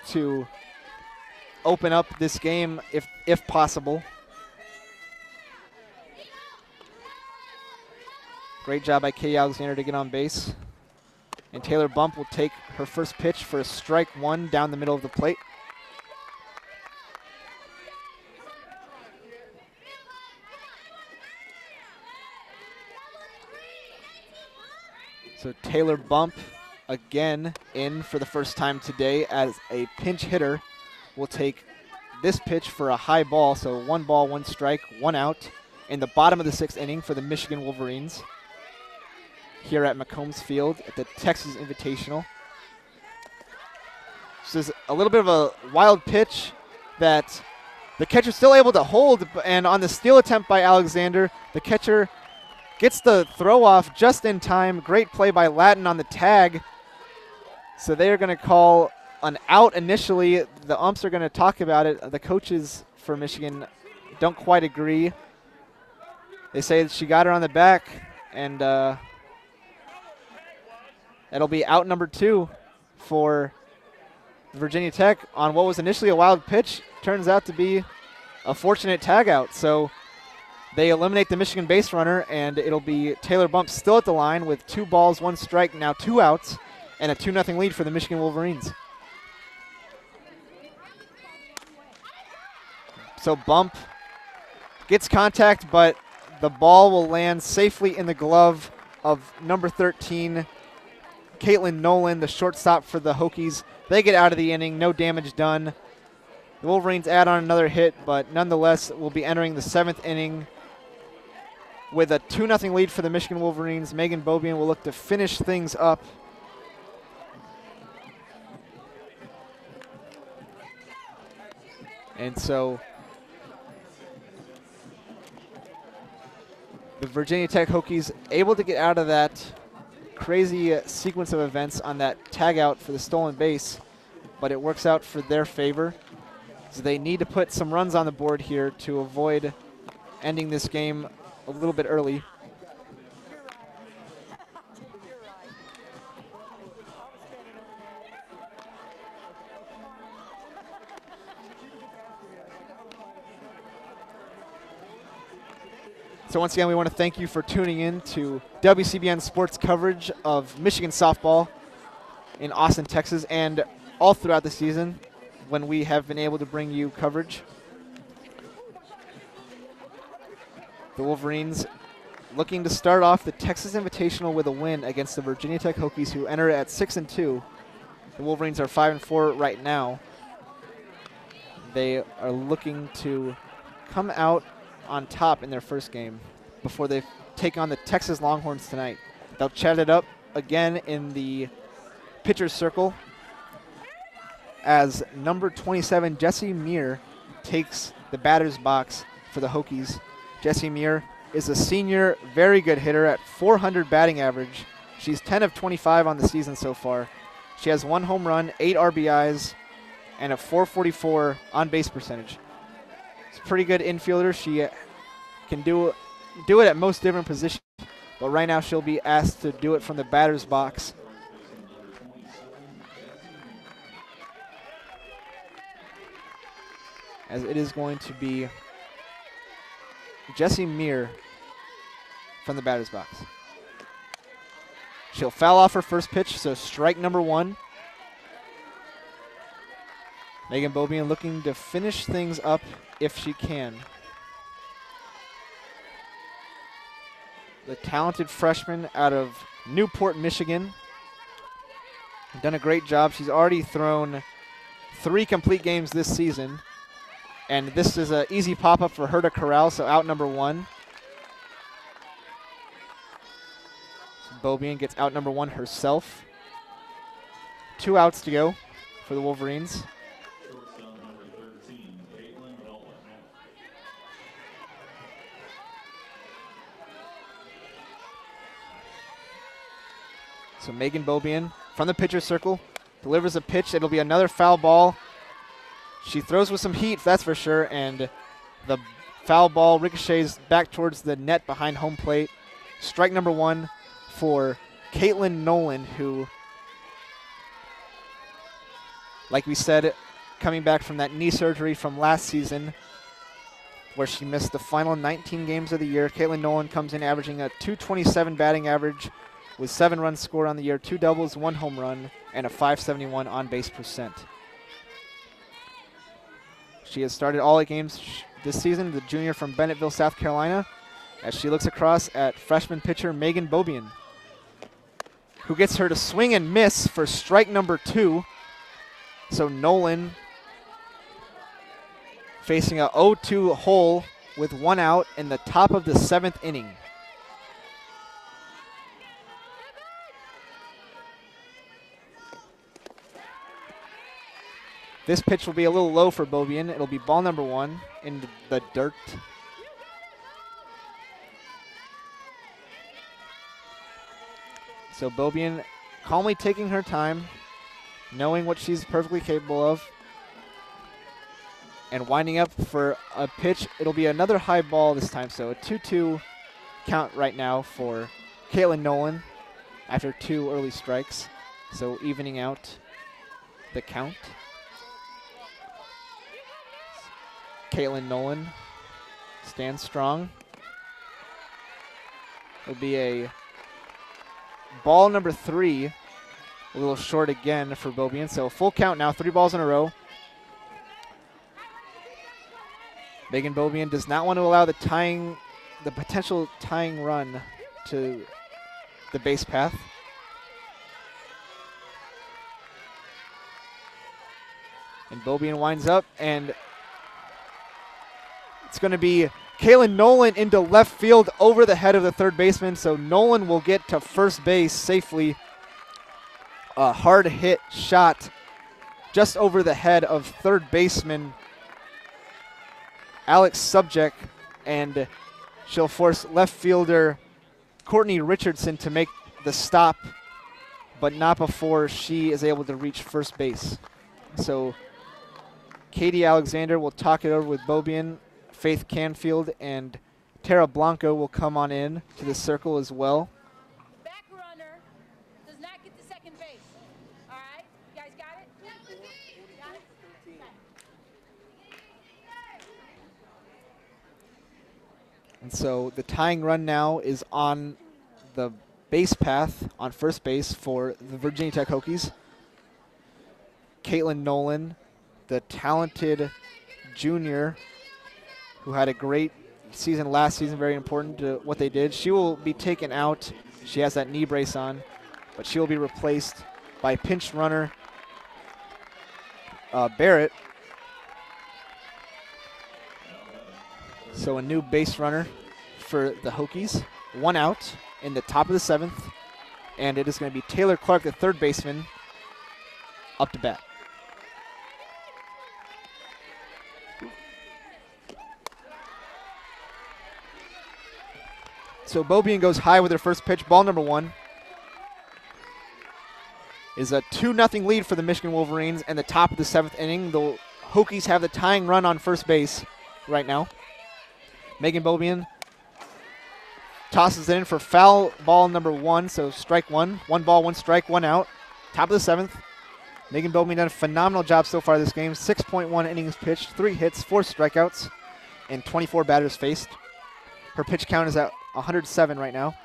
to open up this game if possible. Great job by Katie Alexander to get on base. And Taylor Bump will take her first pitch for a strike 1 down the middle of the plate. So Taylor Bump again in for the first time today as a pinch hitter. Will take this pitch for a high ball, so 1 ball, 1 strike, 1 out in the bottom of the 6th inning for the Michigan Wolverines here at McCombs Field at the Texas Invitational. This is a little bit of a wild pitch that the catcher's still able to hold, and on the steal attempt by Alexander, the catcher gets the throw off just in time. Great play by Latin on the tag. So they are going to call an out initially. The umps are going to talk about it. The coaches for Michigan don't quite agree. They say that she got her on the back, and it'll be out number 2 for Virginia Tech on what was initially a wild pitch. Turns out to be a fortunate tag out. So they eliminate the Michigan base runner, and it'll be Taylor Bump still at the line with 2 balls, 1 strike, now 2 outs, and a 2-0 lead for the Michigan Wolverines. So Bump gets contact, but the ball will land safely in the glove of number 13, Caitlin Nolan, the shortstop for the Hokies. They get out of the inning, no damage done. The Wolverines add on another hit, but nonetheless will be entering the 7th inning with a 2-0 lead for the Michigan Wolverines. Megan Bobian will look to finish things up. And so the Virginia Tech Hokies able to get out of that crazy sequence of events on that tag out for the stolen base, but it works out for their favor. So they need to put some runs on the board here to avoid ending this game a little bit early. So once again, we want to thank you for tuning in to WCBN sports coverage of Michigan softball in Austin, Texas, and all throughout the season when we have been able to bring you coverage. The Wolverines looking to start off the Texas Invitational with a win against the Virginia Tech Hokies, who enter at 6-2. The Wolverines are 5-4 right now. They are looking to come out on top in their first game before they take on the Texas Longhorns tonight. They'll chat it up again in the pitcher's circle as number 27, Jessie Meir, takes the batter's box for the Hokies. Jessie Meir is a senior, very good hitter at 400 batting average. She's 10 of 25 on the season so far. She has 1 home run, 8 RBIs, and a .444 on-base percentage. She's a pretty good infielder. She can do it at most different positions, but right now she'll be asked to do it from the batter's box. As it is going to be Jessie Meir from the batter's box. She'll foul off her first pitch, so strike number 1. Megan Bobian looking to finish things up if she can. The talented freshman out of Newport, Michigan. Done a great job. She's already thrown 3 complete games this season. And this is an easy pop-up for her to corral, so out number 1. So Bobian gets out number 1 herself. 2 outs to go for the Wolverines. So Megan Bobian from the pitcher's circle delivers a pitch. It'll be another foul ball. She throws with some heat, that's for sure, and the foul ball ricochets back towards the net behind home plate. Strike number 1 for Caitlin Nolan, who, like we said, coming back from that knee surgery from last season where she missed the final 19 games of the year. Caitlin Nolan comes in averaging a .227 batting average with 7 runs scored on the year, 2 doubles, 1 home run, and a .571 on-base percent. She has started all 8 games this season, the junior from Bennetville, South Carolina, as she looks across at freshman pitcher Megan Bobian, who gets her to swing and miss for strike number 2. So Nolan facing a 0-2 hole with 1 out in the top of the 7th inning. This pitch will be a little low for Bobian. It'll be ball number 1 in the dirt. So Bobian calmly taking her time, knowing what she's perfectly capable of, and winding up for a pitch. It'll be another high ball this time, so a 2-2 count right now for Caitlin Nolan after 2 early strikes, so evening out the count. Caitlin Nolan stands strong. It'll be a ball number 3, a little short again for Bobian. So a full count now, 3 balls in a row. Megan Bobian does not want to allow the potential tying run to the base path. And Bobian winds up, and it's going to be Kaylin Nolan into left field over the head of the third baseman, so Nolan will get to first base safely. A hard hit shot just over the head of third baseman Alex Subject, and she'll force left fielder Courtney Richardson to make the stop, but not before she is able to reach first base. So Katie Alexander will talk it over with Bobian. Faith Canfield and Tara Blanco will come on in to the circle as well. Back runner does not get to second base. All right? You guys got it? Got it? And so the tying run now is on the base path on first base for the Virginia Tech Hokies. Caitlin Nolan, the talented junior who had a great season last season, very important to what they did. She will be taken out. She has that knee brace on, but she will be replaced by pinch runner Barrett. So a new base runner for the Hokies. 1 out in the top of the 7th, and it is going to be Taylor Clark, the third baseman, up to bat. So Bobian goes high with her first pitch. Ball number 1 is a 2-0 lead for the Michigan Wolverines, and the top of the 7th inning. The Hokies have the tying run on first base right now. Megan Bobian tosses it in for foul ball number 1, so strike 1. 1 ball, 1 strike, 1 out. Top of the 7th. Megan Bobian done a phenomenal job so far this game. 6.1 innings pitched, 3 hits, 4 strikeouts, and 24 batters faced. Her pitch count is at 107 right now.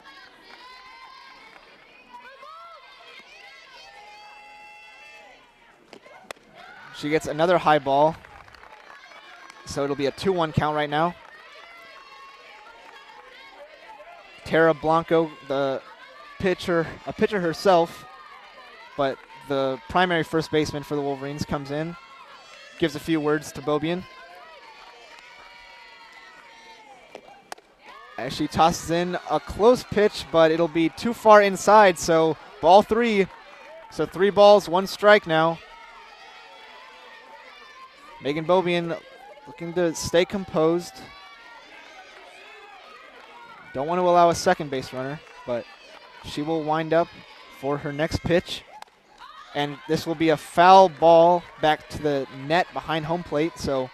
She gets another high ball, so it'll be a 2-1 count right now. Tara Blanco, the pitcher, a pitcher herself, but the primary first baseman for the Wolverines, comes in, gives a few words to Bobian. As she tosses in a close pitch, but it'll be too far inside, so ball 3. So 3 balls, 1 strike now. Megan Bobian looking to stay composed. Don't want to allow a second base runner, but she will wind up for her next pitch. And this will be a foul ball back to the net behind home plate, so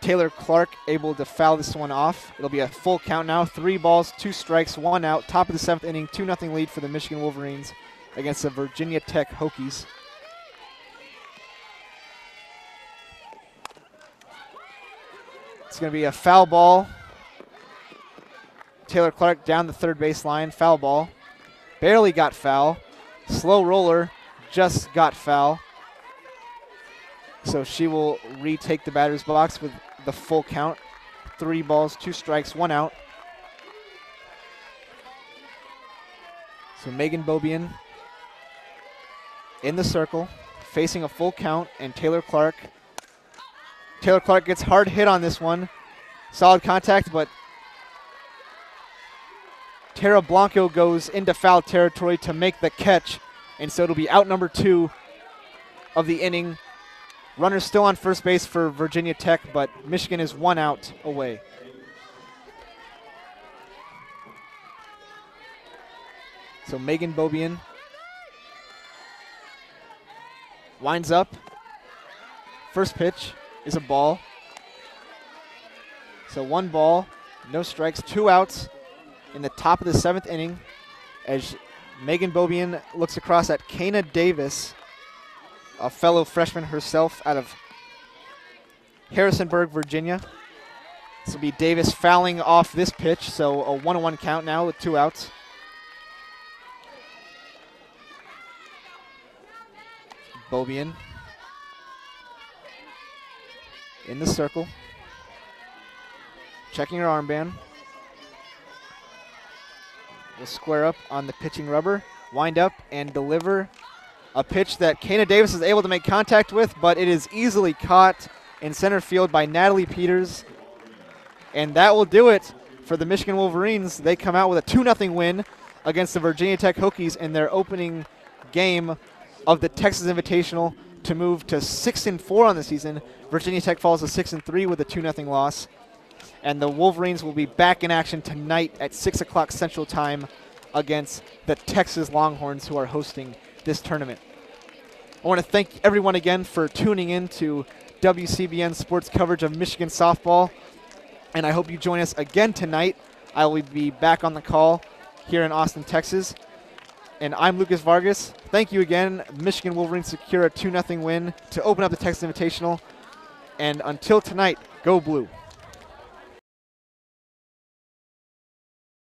Taylor Clark able to foul this one off. It'll be a full count now. 3 balls, 2 strikes, 1 out. Top of the 7th inning, 2-0 lead for the Michigan Wolverines against the Virginia Tech Hokies. It's going to be a foul ball. Taylor Clark down the third baseline. Foul ball. Barely got foul. Slow roller just got foul. So she will retake the batter's box with the full count. 3 balls, 2 strikes, 1 out. So Megan Bobian in the circle, facing a full count, and Taylor Clark. Taylor Clark gets hard hit on this one. Solid contact, but Tara Blanco goes into foul territory to make the catch, and so it'll be out number 2 of the inning. Runners still on first base for Virginia Tech, but Michigan is 1 out away. So Megan Bobian winds up. First pitch is a ball. So 1 ball, no strikes, 2 outs in the top of the 7th inning as Megan Bobian looks across at Kana Davis, a fellow freshman herself out of Harrisonburg, Virginia. This will be Davis fouling off this pitch, so a 1-1 count now with 2 outs. Bobian in the circle, checking her armband. Will square up on the pitching rubber, wind up and deliver a pitch that Kana Davis is able to make contact with, but it is easily caught in center field by Natalie Peters. And that will do it for the Michigan Wolverines. They come out with a 2-0 win against the Virginia Tech Hokies in their opening game of the Texas Invitational to move to 6-4 on the season. Virginia Tech falls to 6-3 with a 2-0 loss. And the Wolverines will be back in action tonight at 6 o'clock Central Time against the Texas Longhorns, who are hosting this tournament. I want to thank everyone again for tuning in to WCBN sports coverage of Michigan softball. And I hope you join us again tonight. I will be back on the call here in Austin, Texas. And I'm Lucas Vargas. Thank you again. Michigan Wolverines secure a 2-0 win to open up the Texas Invitational. And until tonight, go blue.